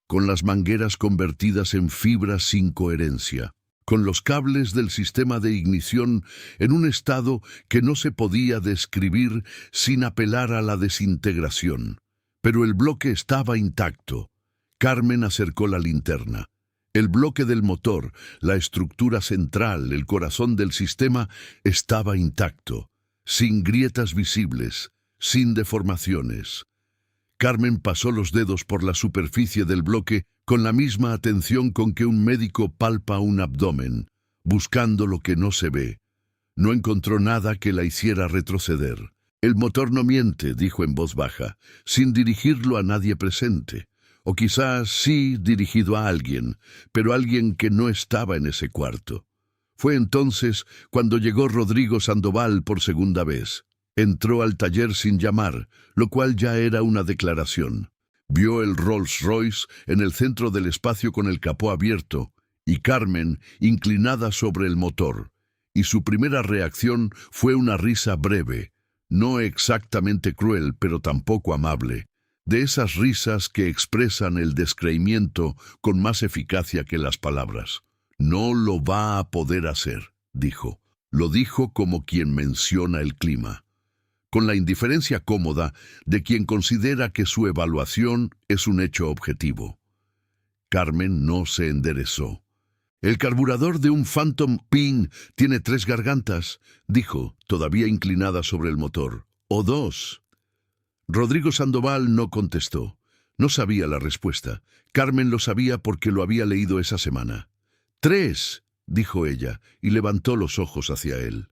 con las mangueras convertidas en fibras sin coherencia, con los cables del sistema de ignición en un estado que no se podía describir sin apelar a la desintegración. Pero el bloque estaba intacto. Carmen acercó la linterna. El bloque del motor, la estructura central, el corazón del sistema, estaba intacto, sin grietas visibles, sin deformaciones. Carmen pasó los dedos por la superficie del bloque con la misma atención con que un médico palpa un abdomen, buscando lo que no se ve. No encontró nada que la hiciera retroceder. «El motor no miente», dijo en voz baja, sin dirigirlo a nadie presente. O quizás sí dirigido a alguien, pero alguien que no estaba en ese cuarto. Fue entonces cuando llegó Rodrigo Sandoval por segunda vez. Entró al taller sin llamar, lo cual ya era una declaración. Vio el Rolls Royce en el centro del espacio con el capó abierto y Carmen inclinada sobre el motor. Y su primera reacción fue una risa breve, no exactamente cruel, pero tampoco amable. De esas risas que expresan el descreimiento con más eficacia que las palabras. «No lo va a poder hacer», dijo. Lo dijo como quien menciona el clima, con la indiferencia cómoda de quien considera que su evaluación es un hecho objetivo. Carmen no se enderezó. «El carburador de un Phantom Pin tiene 3 gargantas», dijo, todavía inclinada sobre el motor. «O 2». Rodrigo Sandoval no contestó. No sabía la respuesta. Carmen lo sabía porque lo había leído esa semana. «3», dijo ella, y levantó los ojos hacia él.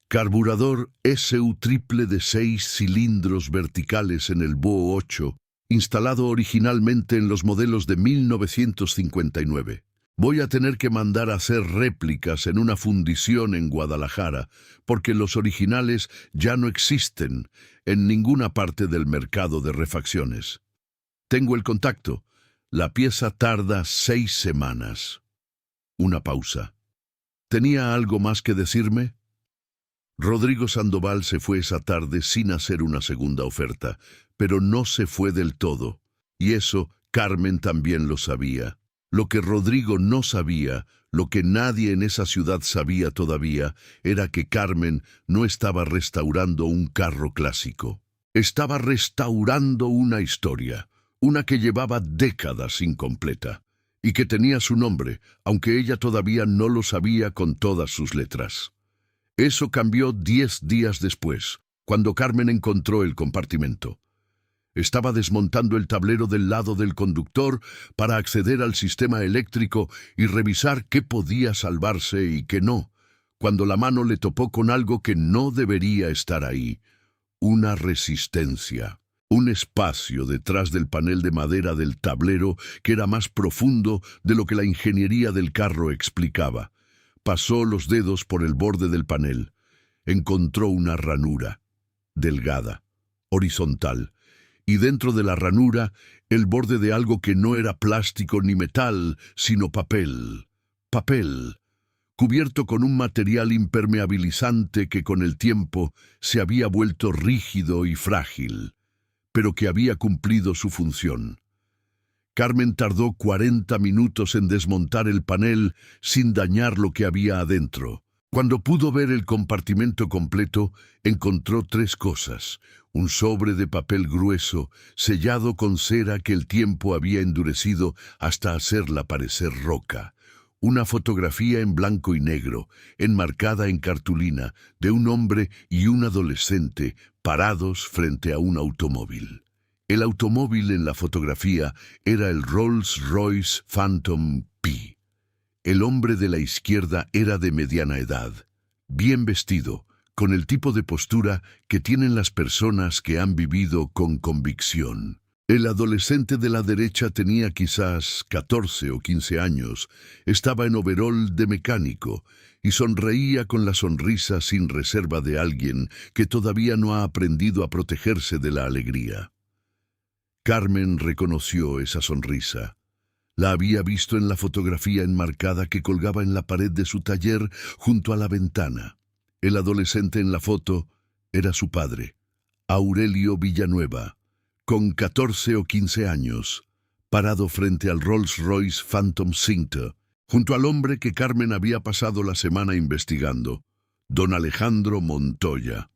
«Carburador SU triple de 6 cilindros verticales en el Bo 8, instalado originalmente en los modelos de 1959. Voy a tener que mandar a hacer réplicas en una fundición en Guadalajara, porque los originales ya no existen en ninguna parte del mercado de refacciones. Tengo el contacto. La pieza tarda 6 semanas». Una pausa. ¿Tenía algo más que decirme? Rodrigo Sandoval se fue esa tarde sin hacer una segunda oferta, pero no se fue del todo, y eso Carmen también lo sabía. Lo que Rodrigo no sabía, lo que nadie en esa ciudad sabía todavía, era que Carmen no estaba restaurando un carro clásico. Estaba restaurando una historia, una que llevaba décadas incompleta, y que tenía su nombre, aunque ella todavía no lo sabía con todas sus letras. Eso cambió 10 días después, cuando Carmen encontró el compartimento. Estaba desmontando el tablero del lado del conductor para acceder al sistema eléctrico y revisar qué podía salvarse y qué no, cuando la mano le topó con algo que no debería estar ahí: una resistencia. Un espacio detrás del panel de madera del tablero que era más profundo de lo que la ingeniería del carro explicaba. Pasó los dedos por el borde del panel. Encontró una ranura, delgada, horizontal, y dentro de la ranura el borde de algo que no era plástico ni metal, sino papel. Papel, cubierto con un material impermeabilizante que con el tiempo se había vuelto rígido y frágil, pero que había cumplido su función. Carmen tardó 40 minutos en desmontar el panel sin dañar lo que había adentro. Cuando pudo ver el compartimento completo, encontró 3 cosas: un sobre de papel grueso, sellado con cera que el tiempo había endurecido hasta hacerla parecer roca; una fotografía en blanco y negro, enmarcada en cartulina, de un hombre y un adolescente parados frente a un automóvil. El automóvil en la fotografía era el Rolls-Royce Phantom P. El hombre de la izquierda era de mediana edad, bien vestido, con el tipo de postura que tienen las personas que han vivido con convicción. El adolescente de la derecha tenía quizás 14 o 15 años, estaba en overol de mecánico y sonreía con la sonrisa sin reserva de alguien que todavía no ha aprendido a protegerse de la alegría. Carmen reconoció esa sonrisa. La había visto en la fotografía enmarcada que colgaba en la pared de su taller junto a la ventana. El adolescente en la foto era su padre, Aurelio Villanueva, con 14 o 15 años, parado frente al Rolls-Royce Phantom Cinta, junto al hombre que Carmen había pasado la semana investigando, don Alejandro Montoya.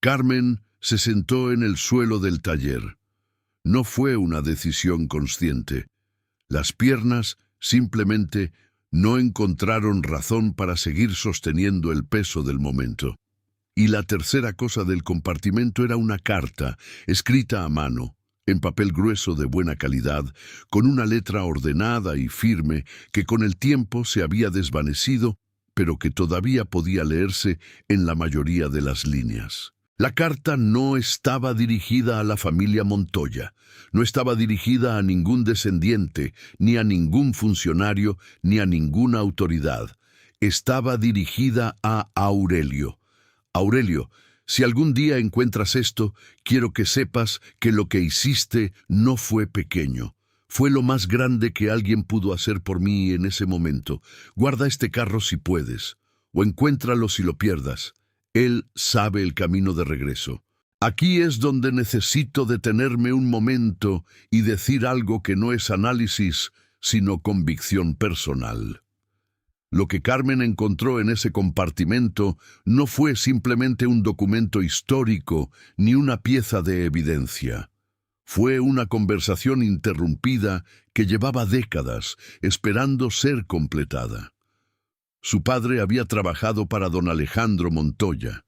Carmen se sentó en el suelo del taller. No fue una decisión consciente. Las piernas simplemente no encontraron razón para seguir sosteniendo el peso del momento. Y la tercera cosa del compartimento era una carta, escrita a mano, en papel grueso de buena calidad, con una letra ordenada y firme que con el tiempo se había desvanecido, pero que todavía podía leerse en la mayoría de las líneas. La carta no estaba dirigida a la familia Montoya, no estaba dirigida a ningún descendiente, ni a ningún funcionario, ni a ninguna autoridad. Estaba dirigida a Aurelio. Aurelio, si algún día encuentras esto, quiero que sepas que lo que hiciste no fue pequeño. Fue lo más grande que alguien pudo hacer por mí en ese momento. Guarda este carro si puedes, o encuéntralo si lo pierdas. Él sabe el camino de regreso. Aquí es donde necesito detenerme un momento y decir algo que no es análisis, sino convicción personal. Lo que Carmen encontró en ese compartimento no fue simplemente un documento histórico ni una pieza de evidencia. Fue una conversación interrumpida que llevaba décadas esperando ser completada. Su padre había trabajado para don Alejandro Montoya.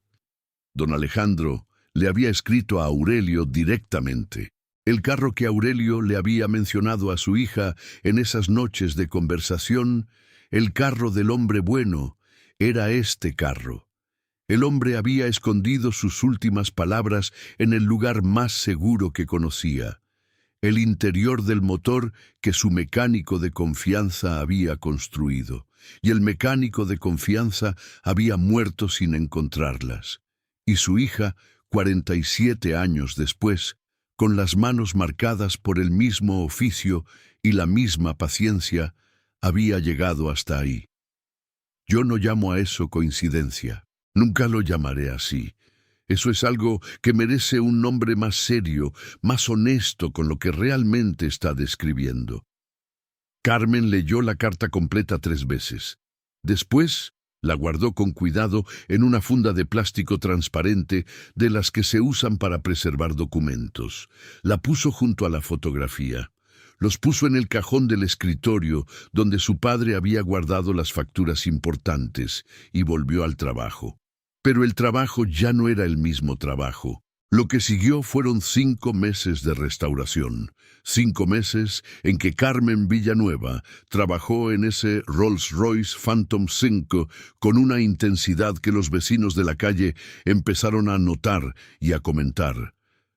Don Alejandro le había escrito a Aurelio directamente. El carro que Aurelio le había mencionado a su hija en esas noches de conversación, el carro del hombre bueno, era este carro. El hombre había escondido sus últimas palabras en el lugar más seguro que conocía, el interior del motor que su mecánico de confianza había construido, y el mecánico de confianza había muerto sin encontrarlas. Y su hija, 47 años después, con las manos marcadas por el mismo oficio y la misma paciencia, había llegado hasta ahí. Yo no llamo a eso coincidencia. Nunca lo llamaré así. Eso es algo que merece un nombre más serio, más honesto con lo que realmente está describiendo. Carmen leyó la carta completa 3 veces. Después, la guardó con cuidado en una funda de plástico transparente de las que se usan para preservar documentos. La puso junto a la fotografía. Los puso en el cajón del escritorio donde su padre había guardado las facturas importantes y volvió al trabajo. Pero el trabajo ya no era el mismo trabajo. Lo que siguió fueron 5 meses de restauración. 5 meses en que Carmen Villanueva trabajó en ese Rolls-Royce Phantom 5 con una intensidad que los vecinos de la calle empezaron a notar y a comentar.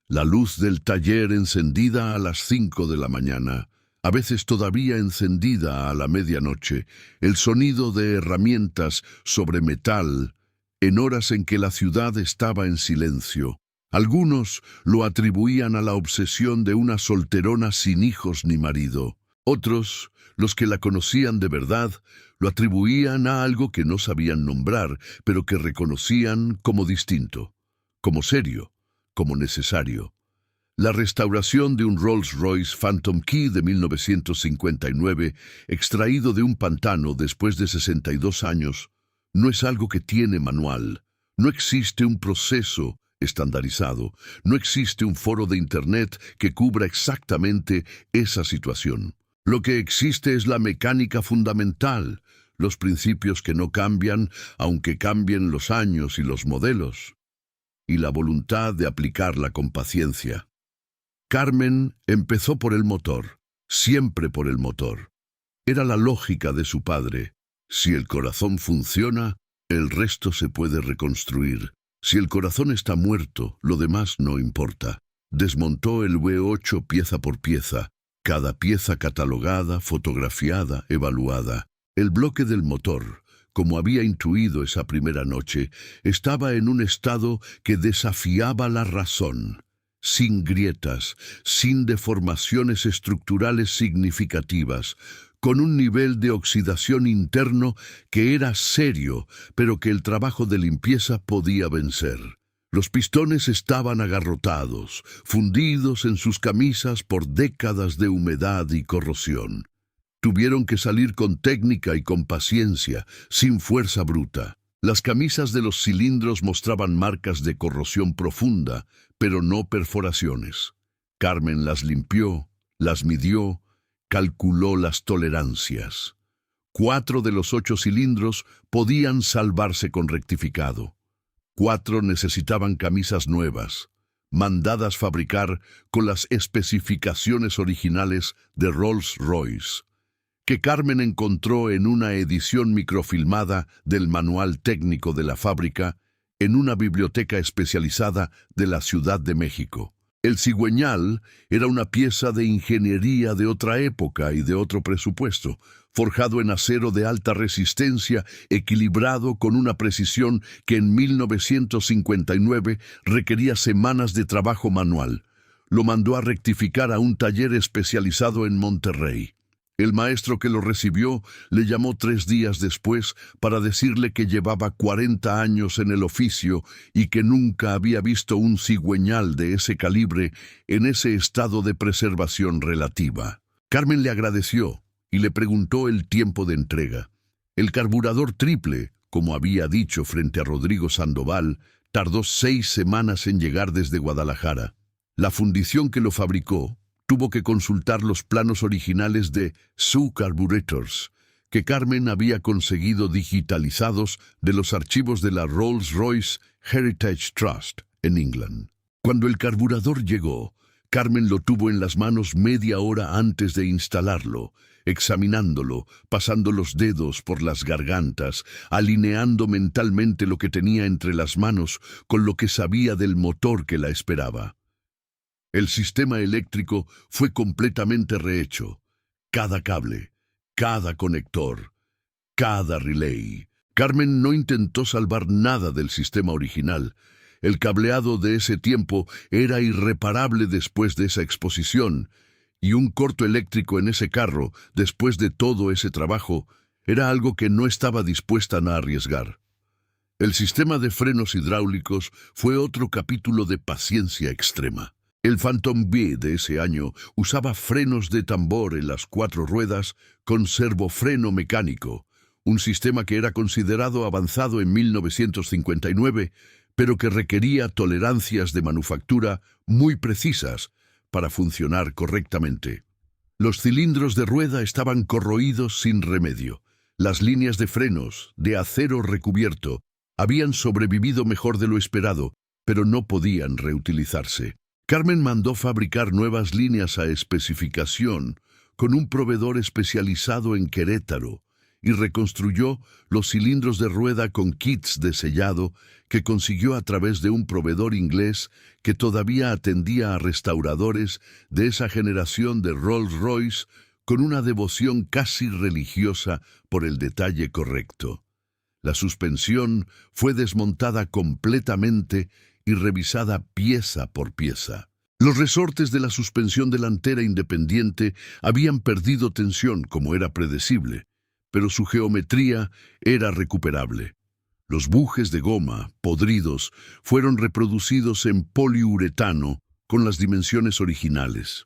La luz del taller encendida a las 5 de la mañana, a veces todavía encendida a la medianoche, el sonido de herramientas sobre metal, en horas en que la ciudad estaba en silencio. Algunos lo atribuían a la obsesión de una solterona sin hijos ni marido. Otros, los que la conocían de verdad, lo atribuían a algo que no sabían nombrar, pero que reconocían como distinto, como serio, como necesario. La restauración de un Rolls-Royce Phantom Key de 1959, extraído de un pantano después de 62 años, no es algo que tiene manual. No existe un proceso estandarizado. No existe un foro de Internet que cubra exactamente esa situación. Lo que existe es la mecánica fundamental, los principios que no cambian, aunque cambien los años y los modelos, y la voluntad de aplicarla con paciencia. Carmen empezó por el motor, siempre por el motor. Era la lógica de su padre. Si el corazón funciona, el resto se puede reconstruir. Si el corazón está muerto, lo demás no importa. Desmontó el V8 pieza por pieza, cada pieza catalogada, fotografiada, evaluada. El bloque del motor, como había intuido esa primera noche, estaba en un estado que desafiaba la razón. Sin grietas, sin deformaciones estructurales significativas, con un nivel de oxidación interno que era serio, pero que el trabajo de limpieza podía vencer. Los pistones estaban agarrotados, fundidos en sus camisas por décadas de humedad y corrosión. Tuvieron que salir con técnica y con paciencia, sin fuerza bruta. Las camisas de los cilindros mostraban marcas de corrosión profunda, pero no perforaciones. Carmen las limpió, las midió, calculó las tolerancias. 4 de los 8 cilindros podían salvarse con rectificado. 4 necesitaban camisas nuevas, mandadas fabricar con las especificaciones originales de Rolls-Royce, que Carmen encontró en una edición microfilmada del manual técnico de la fábrica en una biblioteca especializada de la Ciudad de México. El cigüeñal era una pieza de ingeniería de otra época y de otro presupuesto, forjado en acero de alta resistencia, equilibrado con una precisión que en 1959 requería semanas de trabajo manual. Lo mandó a rectificar a un taller especializado en Monterrey. El maestro que lo recibió le llamó 3 días después para decirle que llevaba 40 años en el oficio y que nunca había visto un cigüeñal de ese calibre en ese estado de preservación relativa. Carmen le agradeció y le preguntó el tiempo de entrega. El carburador triple, como había dicho frente a Rodrigo Sandoval, tardó 6 semanas en llegar desde Guadalajara. La fundición que lo fabricó tuvo que consultar los planos originales de Sioux Carburetors, que Carmen había conseguido digitalizados de los archivos de la Rolls-Royce Heritage Trust en England. Cuando el carburador llegó, Carmen lo tuvo en las manos media hora antes de instalarlo, examinándolo, pasando los dedos por las gargantas, alineando mentalmente lo que tenía entre las manos con lo que sabía del motor que la esperaba. El sistema eléctrico fue completamente rehecho. Cada cable, cada conector, cada relay. Carmen no intentó salvar nada del sistema original. El cableado de ese tiempo era irreparable después de esa exposición, y un corto eléctrico en ese carro, después de todo ese trabajo, era algo que no estaba dispuesta a arriesgar. El sistema de frenos hidráulicos fue otro capítulo de paciencia extrema. El Phantom B de ese año usaba frenos de tambor en las 4 ruedas con servofreno mecánico, un sistema que era considerado avanzado en 1959, pero que requería tolerancias de manufactura muy precisas para funcionar correctamente. Los cilindros de rueda estaban corroídos sin remedio. Las líneas de frenos, de acero recubierto, habían sobrevivido mejor de lo esperado, pero no podían reutilizarse. Carmen mandó fabricar nuevas líneas a especificación con un proveedor especializado en Querétaro y reconstruyó los cilindros de rueda con kits de sellado que consiguió a través de un proveedor inglés que todavía atendía a restauradores de esa generación de Rolls-Royce con una devoción casi religiosa por el detalle correcto. La suspensión fue desmontada completamente y revisada pieza por pieza. Los resortes de la suspensión delantera independiente habían perdido tensión, como era predecible, pero su geometría era recuperable. Los bujes de goma, podridos, fueron reproducidos en poliuretano con las dimensiones originales.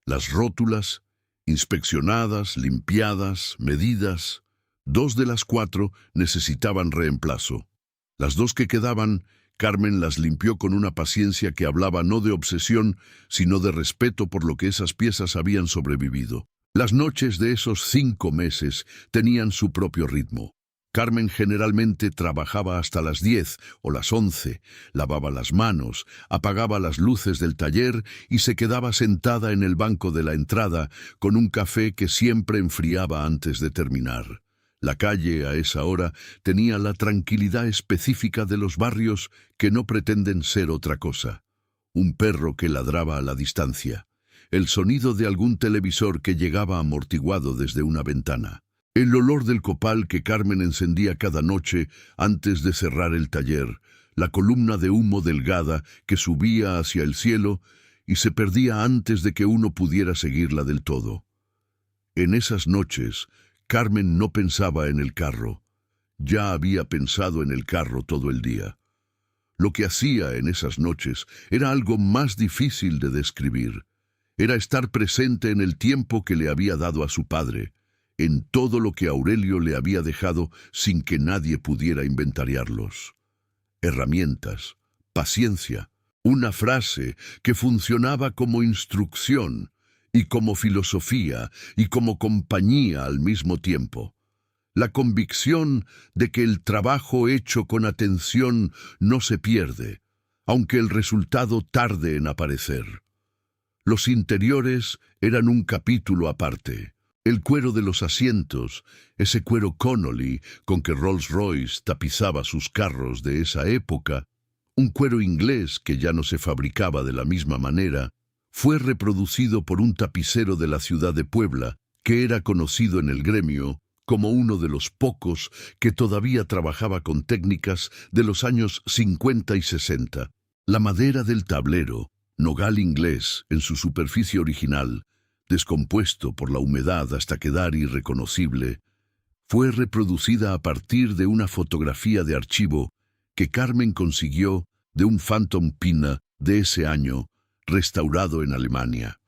Las rótulas, inspeccionadas, limpiadas, medidas, 2 de las 4 necesitaban reemplazo. Las 2 que quedaban, Carmen las limpió con una paciencia que hablaba no de obsesión, sino de respeto por lo que esas piezas habían sobrevivido. Las noches de esos 5 meses tenían su propio ritmo. Carmen generalmente trabajaba hasta las 10 o las 11, lavaba las manos, apagaba las luces del taller y se quedaba sentada en el banco de la entrada con un café que siempre enfriaba antes de terminar. La calle, a esa hora, tenía la tranquilidad específica de los barrios que no pretenden ser otra cosa. Un perro que ladraba a la distancia. El sonido de algún televisor que llegaba amortiguado desde una ventana. El olor del copal que Carmen encendía cada noche antes de cerrar el taller. La columna de humo delgada que subía hacia el cielo y se perdía antes de que uno pudiera seguirla del todo. En esas noches, Carmen no pensaba en el carro. Ya había pensado en el carro todo el día. Lo que hacía en esas noches era algo más difícil de describir. Era estar presente en el tiempo que le había dado a su padre, en todo lo que Aurelio le había dejado sin que nadie pudiera inventariarlos. Herramientas, paciencia, una frase que funcionaba como instrucción, y como filosofía y como compañía al mismo tiempo. la convicción de que el trabajo hecho con atención no se pierde, aunque el resultado tarde en aparecer. Los interiores eran un capítulo aparte. El cuero de los asientos, ese cuero Connolly con que Rolls-Royce tapizaba sus carros de esa época, un cuero inglés que ya no se fabricaba de la misma manera, fue reproducido por un tapicero de la ciudad de Puebla, que era conocido en el gremio como uno de los pocos que todavía trabajaba con técnicas de los años 50 y 60. La madera del tablero, nogal inglés en su superficie original, descompuesto por la humedad hasta quedar irreconocible, fue reproducida a partir de una fotografía de archivo que Carmen consiguió de un Phantom Pina de ese año, restaurado en Alemania.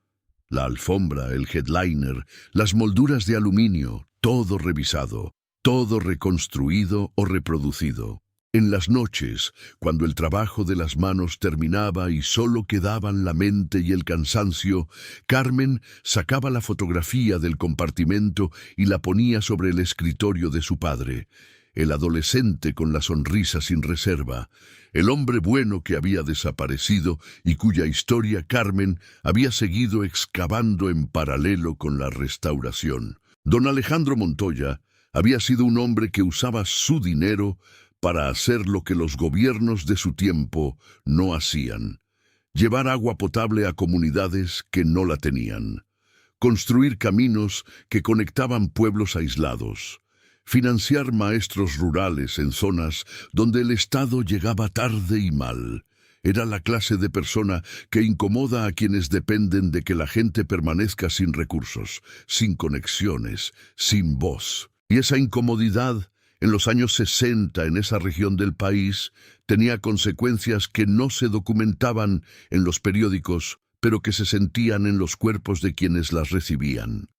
La alfombra, el headliner, las molduras de aluminio, todo revisado, todo reconstruido o reproducido. En las noches, cuando el trabajo de las manos terminaba y solo quedaban la mente y el cansancio, Carmen sacaba la fotografía del compartimento y la ponía sobre el escritorio de su padre. El adolescente con la sonrisa sin reserva, el hombre bueno que había desaparecido y cuya historia Carmen había seguido excavando en paralelo con la restauración. Don Alejandro Montoya había sido un hombre que usaba su dinero para hacer lo que los gobiernos de su tiempo no hacían: llevar agua potable a comunidades que no la tenían, construir caminos que conectaban pueblos aislados, financiar maestros rurales en zonas donde el Estado llegaba tarde y mal. Era la clase de persona que incomoda a quienes dependen de que la gente permanezca sin recursos, sin conexiones, sin voz. Y esa incomodidad, en los años 60 en esa región del país, tenía consecuencias que no se documentaban en los periódicos, pero que se sentían en los cuerpos de quienes las recibían.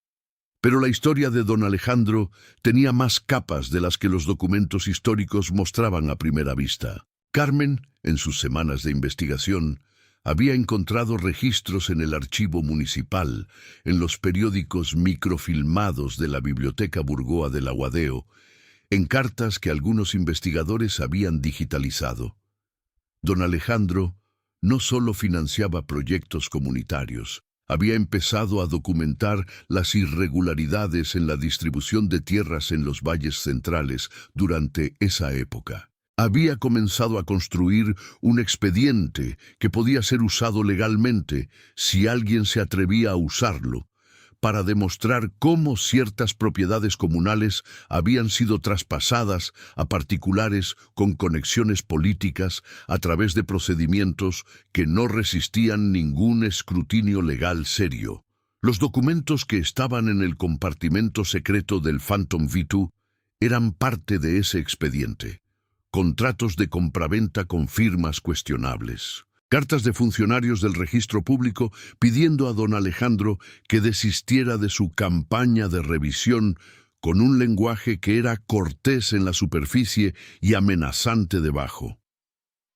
Pero la historia de don Alejandro tenía más capas de las que los documentos históricos mostraban a primera vista. Carmen, en sus semanas de investigación, había encontrado registros en el archivo municipal, en los periódicos microfilmados de la Biblioteca Burgoa del Aguadeo, en cartas que algunos investigadores habían digitalizado. Don Alejandro no solo financiaba proyectos comunitarios, había empezado a documentar las irregularidades en la distribución de tierras en los valles centrales durante esa época. Había comenzado a construir un expediente que podía ser usado legalmente si alguien se atrevía a usarlo, para demostrar cómo ciertas propiedades comunales habían sido traspasadas a particulares con conexiones políticas a través de procedimientos que no resistían ningún escrutinio legal serio. Los documentos que estaban en el compartimento secreto del Phantom V2 eran parte de ese expediente. Contratos de compraventa con firmas cuestionables. Cartas de funcionarios del registro público pidiendo a don Alejandro que desistiera de su campaña de revisión con un lenguaje que era cortés en la superficie y amenazante debajo.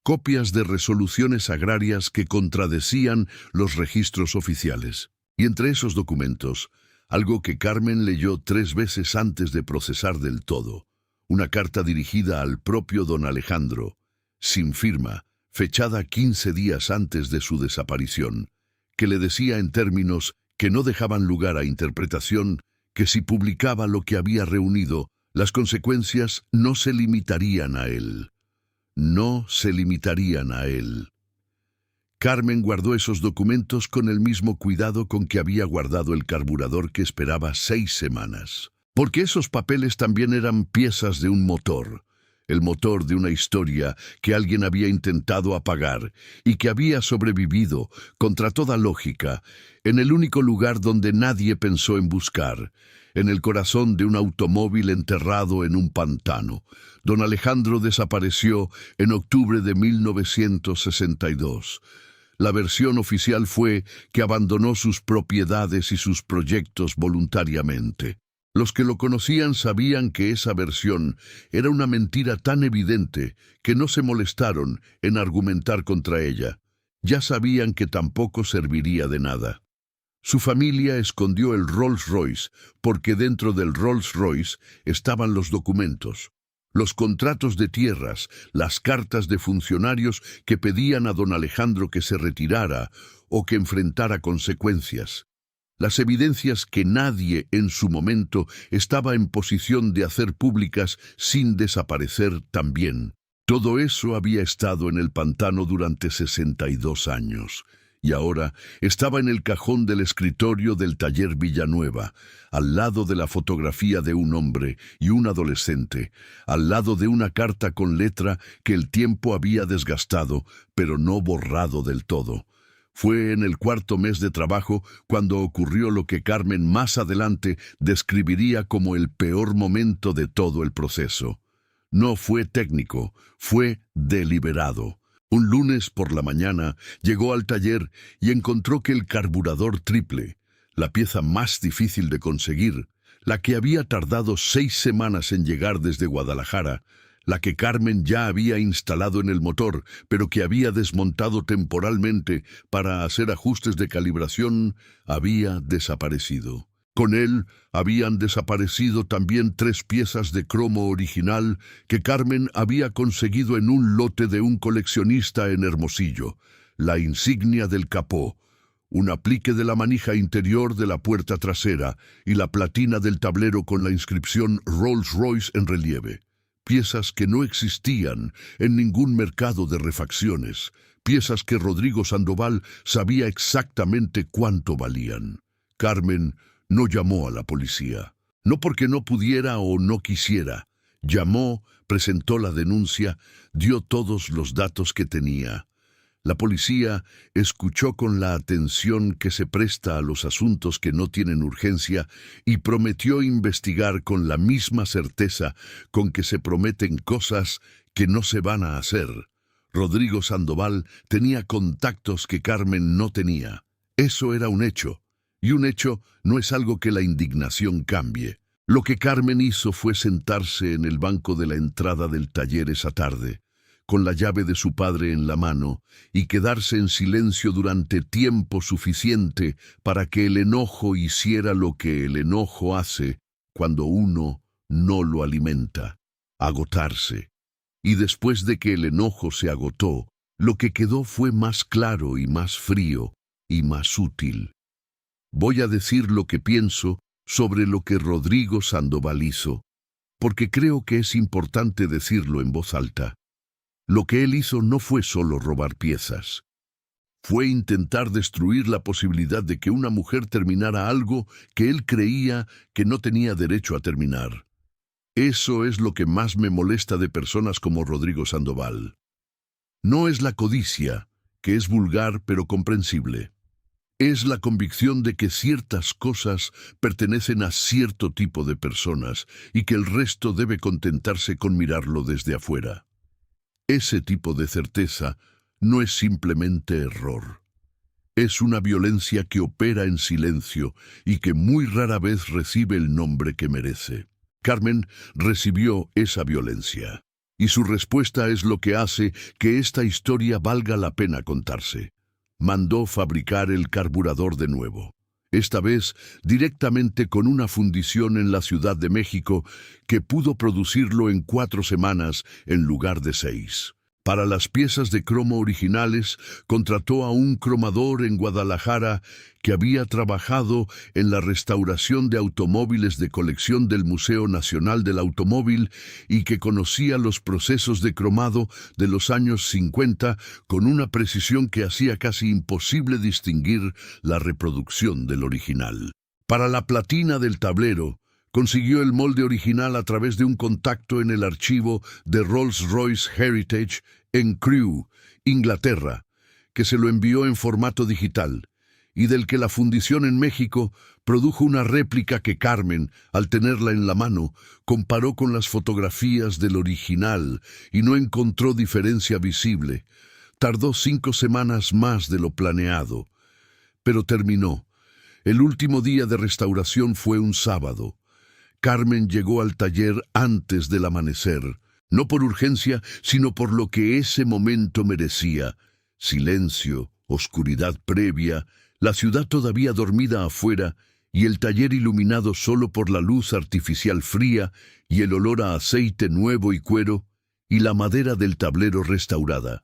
Copias de resoluciones agrarias que contradecían los registros oficiales. Y entre esos documentos, algo que Carmen leyó 3 veces antes de procesar del todo. Una carta dirigida al propio don Alejandro, sin firma, fechada 15 días antes de su desaparición, que le decía en términos que no dejaban lugar a interpretación que si publicaba lo que había reunido, las consecuencias no se limitarían a él. No se limitarían a él. Carmen guardó esos documentos con el mismo cuidado con que había guardado el carburador que esperaba 6 semanas. Porque esos papeles también eran piezas de un motor. El motor de una historia que alguien había intentado apagar y que había sobrevivido, contra toda lógica, en el único lugar donde nadie pensó en buscar, en el corazón de un automóvil enterrado en un pantano. Don Alejandro desapareció en octubre de 1962. La versión oficial fue que abandonó sus propiedades y sus proyectos voluntariamente. Los que lo conocían sabían que esa versión era una mentira tan evidente que no se molestaron en argumentar contra ella. Ya sabían que tampoco serviría de nada. Su familia escondió el Rolls Royce porque dentro del Rolls Royce estaban los documentos, los contratos de tierras, las cartas de funcionarios que pedían a don Alejandro que se retirara o que enfrentara consecuencias. Las evidencias que nadie en su momento estaba en posición de hacer públicas sin desaparecer también. Todo eso había estado en el pantano durante 62 años. Y ahora estaba en el cajón del escritorio del taller Villanueva, al lado de la fotografía de un hombre y un adolescente, al lado de una carta con letra que el tiempo había desgastado, pero no borrado del todo. Fue en el cuarto mes de trabajo cuando ocurrió lo que Carmen más adelante describiría como el peor momento de todo el proceso. No fue técnico, fue deliberado. Un lunes por la mañana llegó al taller y encontró que el carburador triple, la pieza más difícil de conseguir, la que había tardado 6 semanas en llegar desde Guadalajara, la que Carmen ya había instalado en el motor, pero que había desmontado temporalmente para hacer ajustes de calibración, había desaparecido. Con él habían desaparecido también 3 piezas de cromo original que Carmen había conseguido en un lote de un coleccionista en Hermosillo, la insignia del capó, un aplique de la manija interior de la puerta trasera y la platina del tablero con la inscripción Rolls Royce en relieve. Piezas que no existían en ningún mercado de refacciones, piezas que Rodrigo Sandoval sabía exactamente cuánto valían. Carmen no llamó a la policía, no porque no pudiera o no quisiera. Llamó, presentó la denuncia, dio todos los datos que tenía. La policía escuchó con la atención que se presta a los asuntos que no tienen urgencia y prometió investigar con la misma certeza con que se prometen cosas que no se van a hacer. Rodrigo Sandoval tenía contactos que Carmen no tenía. Eso era un hecho. Y un hecho no es algo que la indignación cambie. Lo que Carmen hizo fue sentarse en el banco de la entrada del taller esa tarde, con la llave de su padre en la mano, y quedarse en silencio durante tiempo suficiente para que el enojo hiciera lo que el enojo hace cuando uno no lo alimenta, agotarse. Y después de que el enojo se agotó, lo que quedó fue más claro y más frío y más útil. Voy a decir lo que pienso sobre lo que Rodrigo Sandoval hizo, porque creo que es importante decirlo en voz alta. Lo que él hizo no fue solo robar piezas. Fue intentar destruir la posibilidad de que una mujer terminara algo que él creía que no tenía derecho a terminar. Eso es lo que más me molesta de personas como Rodrigo Sandoval. No es la codicia, que es vulgar pero comprensible. Es la convicción de que ciertas cosas pertenecen a cierto tipo de personas y que el resto debe contentarse con mirarlo desde afuera. Ese tipo de certeza no es simplemente error. Es una violencia que opera en silencio y que muy rara vez recibe el nombre que merece. Carmen recibió esa violencia, y su respuesta es lo que hace que esta historia valga la pena contarse. Mandó fabricar el carburador de nuevo, esta vez directamente con una fundición en la Ciudad de México que pudo producirlo en 4 semanas en lugar de 6. Para las piezas de cromo originales, contrató a un cromador en Guadalajara que había trabajado en la restauración de automóviles de colección del Museo Nacional del Automóvil y que conocía los procesos de cromado de los años 50 con una precisión que hacía casi imposible distinguir la reproducción del original. Para la platina del tablero, consiguió el molde original a través de un contacto en el archivo de Rolls-Royce Heritage en Crewe, Inglaterra, que se lo envió en formato digital, y del que la fundición en México produjo una réplica que Carmen, al tenerla en la mano, comparó con las fotografías del original y no encontró diferencia visible. Tardó 5 semanas más de lo planeado, pero terminó. El último día de restauración fue un sábado. Carmen llegó al taller antes del amanecer, no por urgencia, sino por lo que ese momento merecía: silencio, oscuridad previa, la ciudad todavía dormida afuera y el taller iluminado solo por la luz artificial fría y el olor a aceite nuevo y cuero y la madera del tablero restaurada.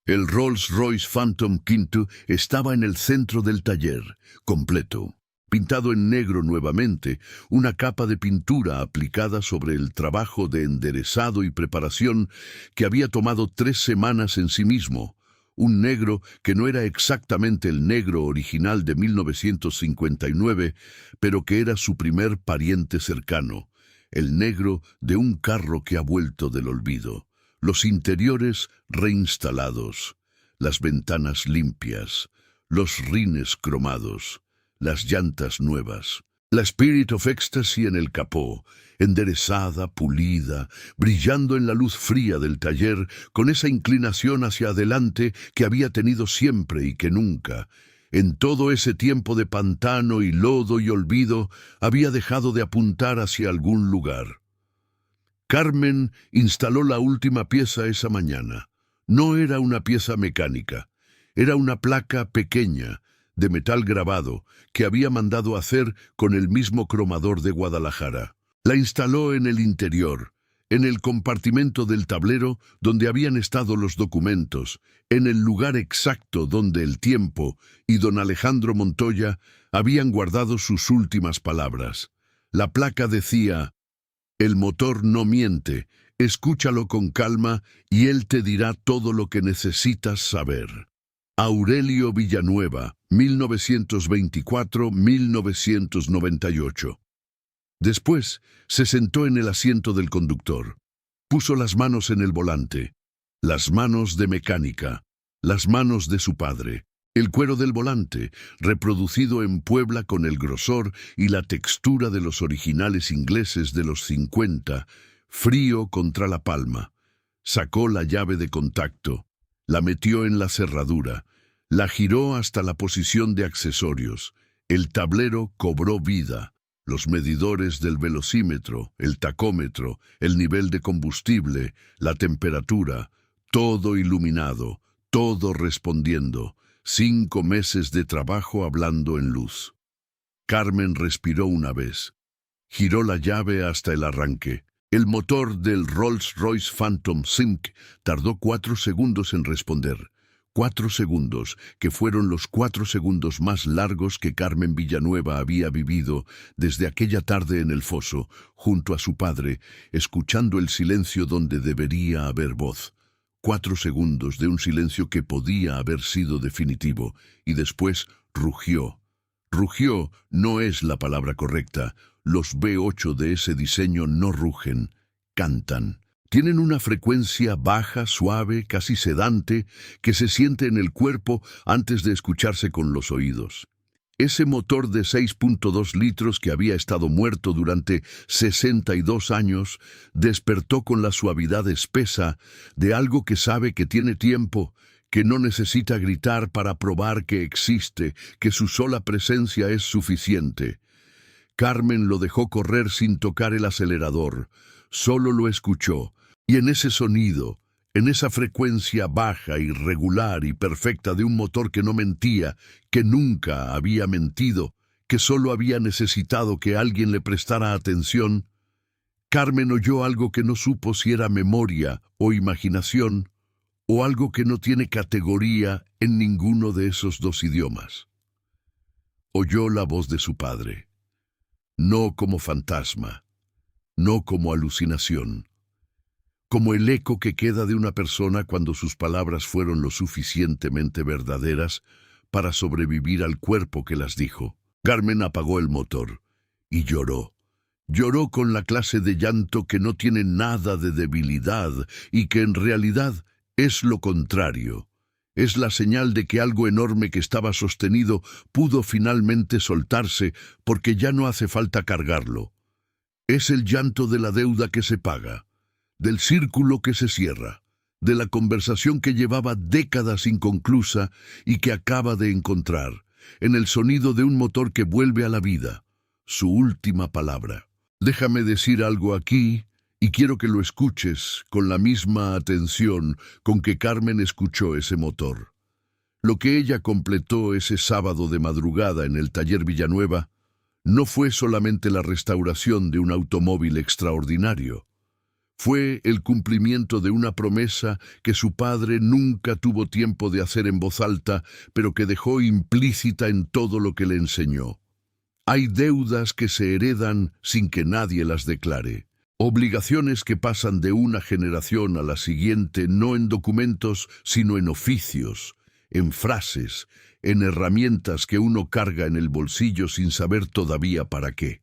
El Rolls-Royce Phantom V estaba en el centro del taller, completo, pintado en negro nuevamente, una capa de pintura aplicada sobre el trabajo de enderezado y preparación que había tomado 3 semanas en sí mismo, un negro que no era exactamente el negro original de 1959, pero que era su primer pariente cercano, el negro de un carro que ha vuelto del olvido. Los interiores reinstalados, las ventanas limpias, los rines cromados, las llantas nuevas, la Spirit of Ecstasy en el capó, enderezada, pulida, brillando en la luz fría del taller, con esa inclinación hacia adelante que había tenido siempre y que nunca, en todo ese tiempo de pantano y lodo y olvido, había dejado de apuntar hacia algún lugar. Carmen instaló la última pieza esa mañana. No era una pieza mecánica, era una placa pequeña, de metal grabado, que había mandado hacer con el mismo cromador de Guadalajara. La instaló en el interior, en el compartimento del tablero donde habían estado los documentos, en el lugar exacto donde el tiempo y don Alejandro Montoya habían guardado sus últimas palabras. La placa decía: el motor no miente, escúchalo con calma y él te dirá todo lo que necesitas saber. Aurelio Villanueva, 1924-1998. Después se sentó en el asiento del conductor. Puso las manos en el volante, las manos de mecánica, las manos de su padre. El cuero del volante, reproducido en Puebla con el grosor y la textura de los originales ingleses de los 50, frío contra la palma. Sacó la llave de contacto, la metió en la cerradura, la giró hasta la posición de accesorios. El tablero cobró vida. Los medidores del velocímetro, el tacómetro, el nivel de combustible, la temperatura, todo iluminado, todo respondiendo. 5 meses de trabajo hablando en luz. Carmen respiró una vez. Giró la llave hasta el arranque. El motor del Rolls-Royce Phantom V tardó 4 segundos en responder. 4 segundos, que fueron los 4 segundos más largos que Carmen Villanueva había vivido desde aquella tarde en el foso, junto a su padre, escuchando el silencio donde debería haber voz. 4 segundos de un silencio que podía haber sido definitivo, y después rugió. Rugió no es la palabra correcta. Los V8 de ese diseño no rugen, cantan. Tienen una frecuencia baja, suave, casi sedante, que se siente en el cuerpo antes de escucharse con los oídos. Ese motor de 6.2 litros que había estado muerto durante 62 años despertó con la suavidad espesa de algo que sabe que tiene tiempo, que no necesita gritar para probar que existe, que su sola presencia es suficiente. Carmen lo dejó correr sin tocar el acelerador, solo lo escuchó, y en ese sonido, en esa frecuencia baja, irregular y perfecta de un motor que no mentía, que nunca había mentido, que solo había necesitado que alguien le prestara atención, Carmen oyó algo que no supo si era memoria o imaginación, o algo que no tiene categoría en ninguno de esos 2 idiomas. Oyó la voz de su padre, no como fantasma, no como alucinación, como el eco que queda de una persona cuando sus palabras fueron lo suficientemente verdaderas para sobrevivir al cuerpo que las dijo. Carmen apagó el motor y lloró. Lloró con la clase de llanto que no tiene nada de debilidad y que en realidad es lo contrario. Es la señal de que algo enorme que estaba sostenido pudo finalmente soltarse porque ya no hace falta cargarlo. Es el llanto de la deuda que se paga, del círculo que se cierra, de la conversación que llevaba décadas inconclusa y que acaba de encontrar, en el sonido de un motor que vuelve a la vida, su última palabra. Déjame decir algo aquí, y quiero que lo escuches con la misma atención con que Carmen escuchó ese motor. Lo que ella completó ese sábado de madrugada en el taller Villanueva no fue solamente la restauración de un automóvil extraordinario. Fue el cumplimiento de una promesa que su padre nunca tuvo tiempo de hacer en voz alta, pero que dejó implícita en todo lo que le enseñó. Hay deudas que se heredan sin que nadie las declare. Obligaciones que pasan de una generación a la siguiente, no en documentos, sino en oficios, en frases, en herramientas que uno carga en el bolsillo sin saber todavía para qué.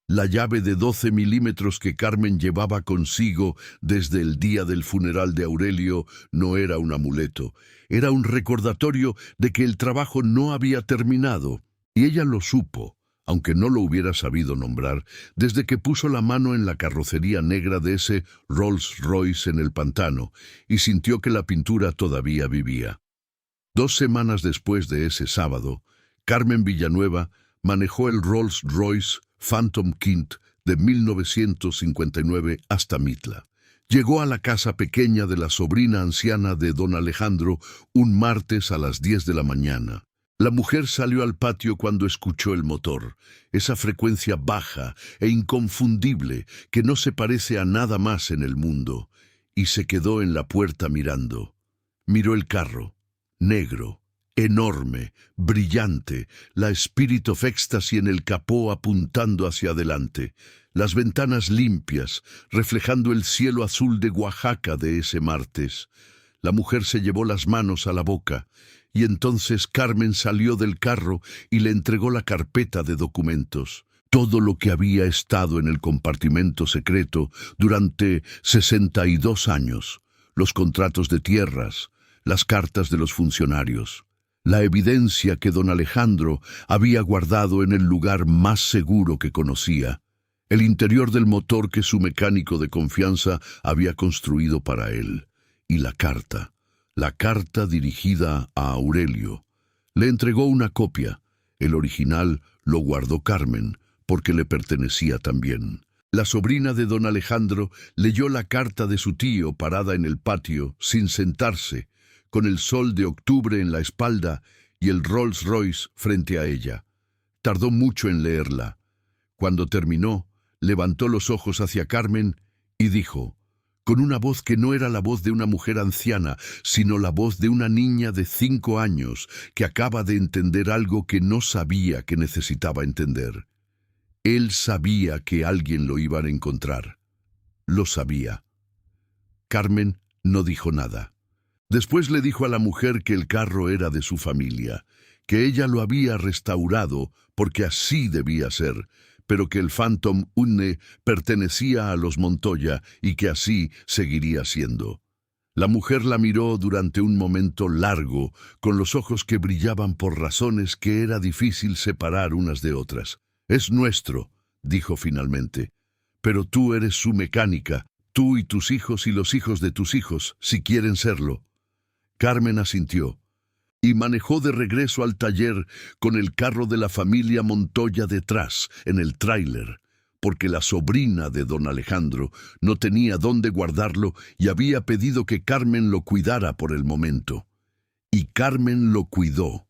La llave de 12 milímetros que Carmen llevaba consigo desde el día del funeral de Aurelio no era un amuleto, era un recordatorio de que el trabajo no había terminado, y ella lo supo, aunque no lo hubiera sabido nombrar, desde que puso la mano en la carrocería negra de ese Rolls Royce en el pantano y sintió que la pintura todavía vivía. 2 semanas después de ese sábado, Carmen Villanueva manejó el Rolls Royce Phantom Quint de 1959 hasta Mitla. Llegó a la casa pequeña de la sobrina anciana de don Alejandro un martes a las 10 de la mañana. La mujer salió al patio cuando escuchó el motor, esa frecuencia baja e inconfundible que no se parece a nada más en el mundo, y se quedó en la puerta mirando. Miró el carro, negro, enorme, brillante, la Spirit of Ecstasy en el capó apuntando hacia adelante, las ventanas limpias, reflejando el cielo azul de Oaxaca de ese martes. La mujer se llevó las manos a la boca, y entonces Carmen salió del carro y le entregó la carpeta de documentos. Todo lo que había estado en el compartimento secreto durante 62 años, los contratos de tierras, las cartas de los funcionarios, la evidencia que don Alejandro había guardado en el lugar más seguro que conocía, el interior del motor que su mecánico de confianza había construido para él, y la carta dirigida a Aurelio. Le entregó una copia. El original lo guardó Carmen, porque le pertenecía también. La sobrina de don Alejandro leyó la carta de su tío parada en el patio, sin sentarse, con el sol de octubre en la espalda y el Rolls Royce frente a ella. Tardó mucho en leerla. Cuando terminó, levantó los ojos hacia Carmen y dijo, con una voz que no era la voz de una mujer anciana, sino la voz de una niña de 5 años que acaba de entender algo que no sabía que necesitaba entender. Él sabía que alguien lo iba a encontrar. Lo sabía. Carmen no dijo nada. Después le dijo a la mujer que el carro era de su familia, que ella lo había restaurado porque así debía ser, pero que el Phantom Une pertenecía a los Montoya y que así seguiría siendo. La mujer la miró durante un momento largo, con los ojos que brillaban por razones que era difícil separar unas de otras. «Es nuestro», dijo finalmente, «pero tú eres su mecánica, tú y tus hijos y los hijos de tus hijos, si quieren serlo». Carmen asintió y manejó de regreso al taller con el carro de la familia Montoya detrás, en el tráiler, porque la sobrina de don Alejandro no tenía dónde guardarlo y había pedido que Carmen lo cuidara por el momento. Y Carmen lo cuidó,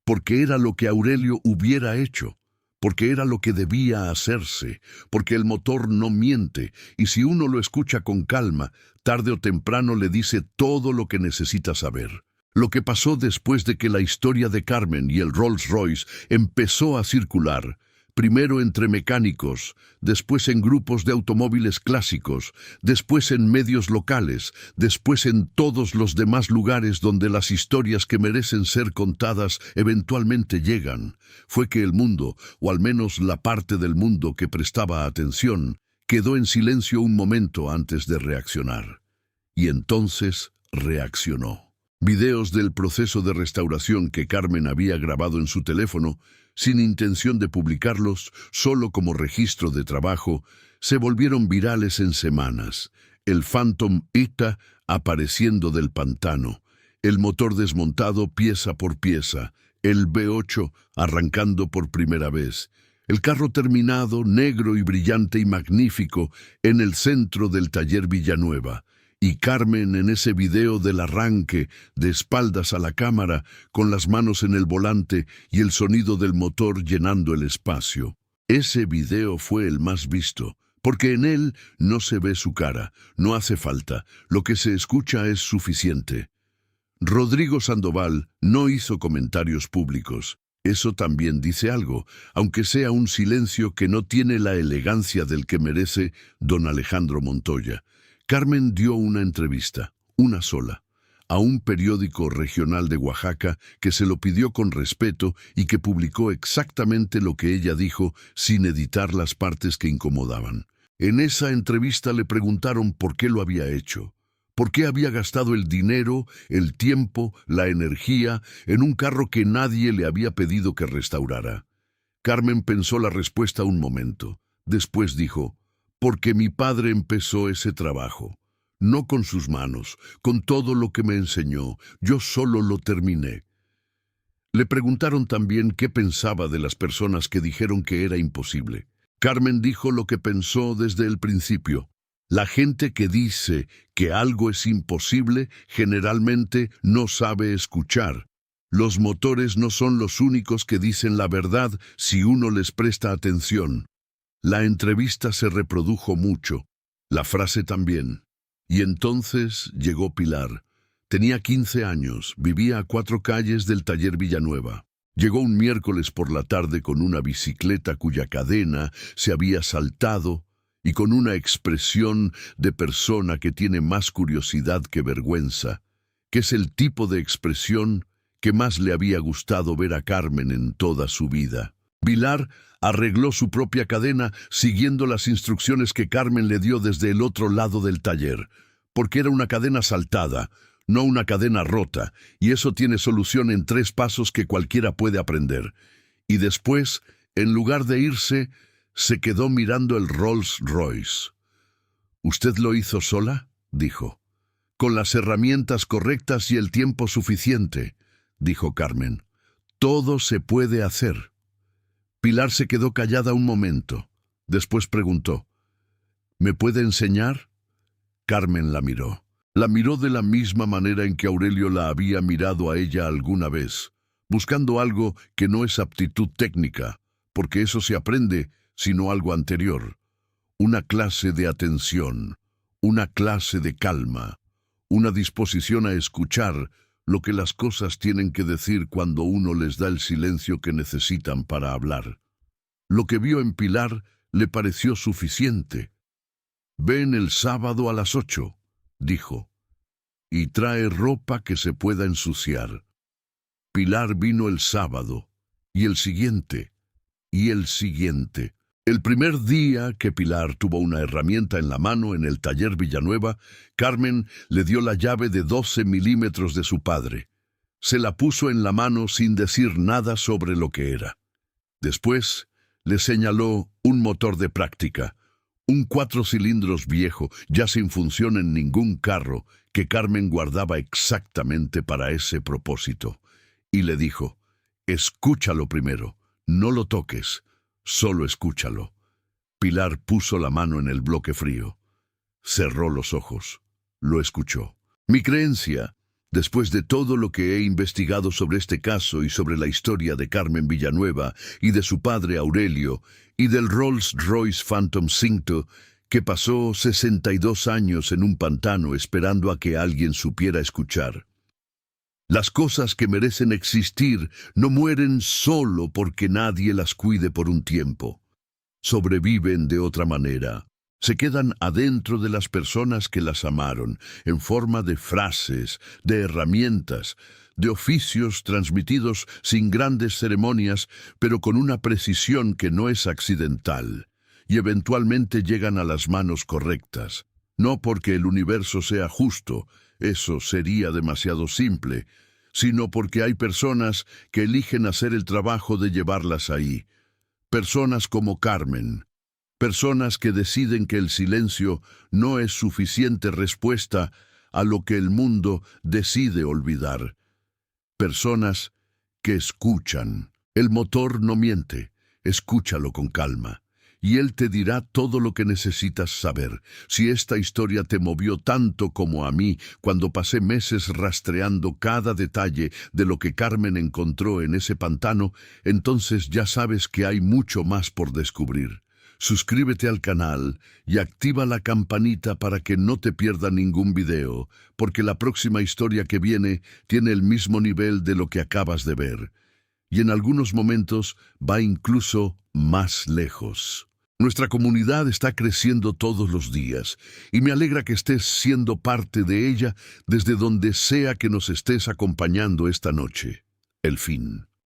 porque era lo que Aurelio hubiera hecho, porque era lo que debía hacerse, porque el motor no miente, y si uno lo escucha con calma, tarde o temprano le dice todo lo que necesita saber. Lo que pasó después de que la historia de Carmen y el Rolls Royce empezó a circular, primero entre mecánicos, después en grupos de automóviles clásicos, después en medios locales, después en todos los demás lugares donde las historias que merecen ser contadas eventualmente llegan, fue que el mundo, o al menos la parte del mundo que prestaba atención, quedó en silencio un momento antes de reaccionar. Y entonces reaccionó. Videos del proceso de restauración que Carmen había grabado en su teléfono, sin intención de publicarlos, solo como registro de trabajo, se volvieron virales en semanas. El Phantom Ita apareciendo del pantano, el motor desmontado pieza por pieza, el V8 arrancando por primera vez, el carro terminado, negro y brillante y magnífico, en el centro del taller Villanueva, Y Carmen en ese video del arranque, de espaldas a la cámara, con las manos en el volante y el sonido del motor llenando el espacio. Ese video fue el más visto, porque en él no se ve su cara, no hace falta, lo que se escucha es suficiente. Rodrigo Sandoval no hizo comentarios públicos. Eso también dice algo, aunque sea un silencio que no tiene la elegancia del que merece don Alejandro Montoya. Carmen dio una entrevista, una sola, a un periódico regional de Oaxaca que se lo pidió con respeto y que publicó exactamente lo que ella dijo sin editar las partes que incomodaban. En esa entrevista le preguntaron por qué lo había hecho. ¿Por qué había gastado el dinero, el tiempo, la energía en un carro que nadie le había pedido que restaurara? Carmen pensó la respuesta un momento. Después dijo, porque mi padre empezó ese trabajo. No con sus manos, con todo lo que me enseñó. Yo solo lo terminé. Le preguntaron también qué pensaba de las personas que dijeron que era imposible. Carmen dijo lo que pensó desde el principio. La gente que dice que algo es imposible generalmente no sabe escuchar. Los motores no son los únicos que dicen la verdad si uno les presta atención. La entrevista se reprodujo mucho, la frase también. Y entonces llegó Pilar. Tenía 15 años, vivía a 4 calles del taller Villanueva. Llegó un miércoles por la tarde con una bicicleta cuya cadena se había saltado y con una expresión de persona que tiene más curiosidad que vergüenza, que es el tipo de expresión que más le había gustado ver a Carmen en toda su vida. Pilar arregló su propia cadena siguiendo las instrucciones que Carmen le dio desde el otro lado del taller, porque era una cadena saltada, no una cadena rota, y eso tiene solución en 3 pasos que cualquiera puede aprender. Y después, en lugar de irse, se quedó mirando el Rolls Royce. «¿Usted lo hizo sola?», dijo. «Con las herramientas correctas y el tiempo suficiente», dijo Carmen. «Todo se puede hacer». Pilar se quedó callada un momento. Después preguntó, «¿Me puede enseñar?». Carmen la miró. La miró de la misma manera en que Aurelio la había mirado a ella alguna vez, buscando algo que no es aptitud técnica, porque eso se aprende, sino algo anterior. Una clase de atención, una clase de calma, una disposición a escuchar lo que las cosas tienen que decir cuando uno les da el silencio que necesitan para hablar. Lo que vio en Pilar le pareció suficiente. «Ven el sábado a las 8», dijo, «y trae ropa que se pueda ensuciar». Pilar vino el sábado, y el siguiente, y el siguiente. El primer día que Pilar tuvo una herramienta en la mano en el taller Villanueva, Carmen le dio la llave de 12 milímetros de su padre. Se la puso en la mano sin decir nada sobre lo que era. Después le señaló un motor de práctica, un 4 cilindros viejo, ya sin función en ningún carro, que Carmen guardaba exactamente para ese propósito. Y le dijo, «Escúchalo primero, no lo toques, solo escúchalo». Pilar puso la mano en el bloque frío. Cerró los ojos. Lo escuchó. Mi creencia, después de todo lo que he investigado sobre este caso y sobre la historia de Carmen Villanueva y de su padre Aurelio y del Rolls-Royce Phantom 5, que pasó 62 años en un pantano esperando a que alguien supiera escuchar. Las cosas que merecen existir no mueren solo porque nadie las cuide por un tiempo. Sobreviven de otra manera. Se quedan adentro de las personas que las amaron, en forma de frases, de herramientas, de oficios transmitidos sin grandes ceremonias, pero con una precisión que no es accidental, y eventualmente llegan a las manos correctas. No porque el universo sea justo, eso sería demasiado simple, sino porque hay personas que eligen hacer el trabajo de llevarlas ahí. Personas como Carmen. Personas que deciden que el silencio no es suficiente respuesta a lo que el mundo decide olvidar. Personas que escuchan. El motor no miente, escúchalo con calma. y Él te dirá todo lo que necesitas saber. Si esta historia te movió tanto como a mí cuando pasé meses rastreando cada detalle de lo que Carmen encontró en ese pantano, entonces ya sabes que hay mucho más por descubrir. Suscríbete al canal y activa la campanita para que no te pierda ningún video, porque la próxima historia que viene tiene el mismo nivel de lo que acabas de ver, y en algunos momentos va incluso más lejos. Nuestra comunidad está creciendo todos los días, y me alegra que estés siendo parte de ella desde donde sea que nos estés acompañando esta noche. El fin.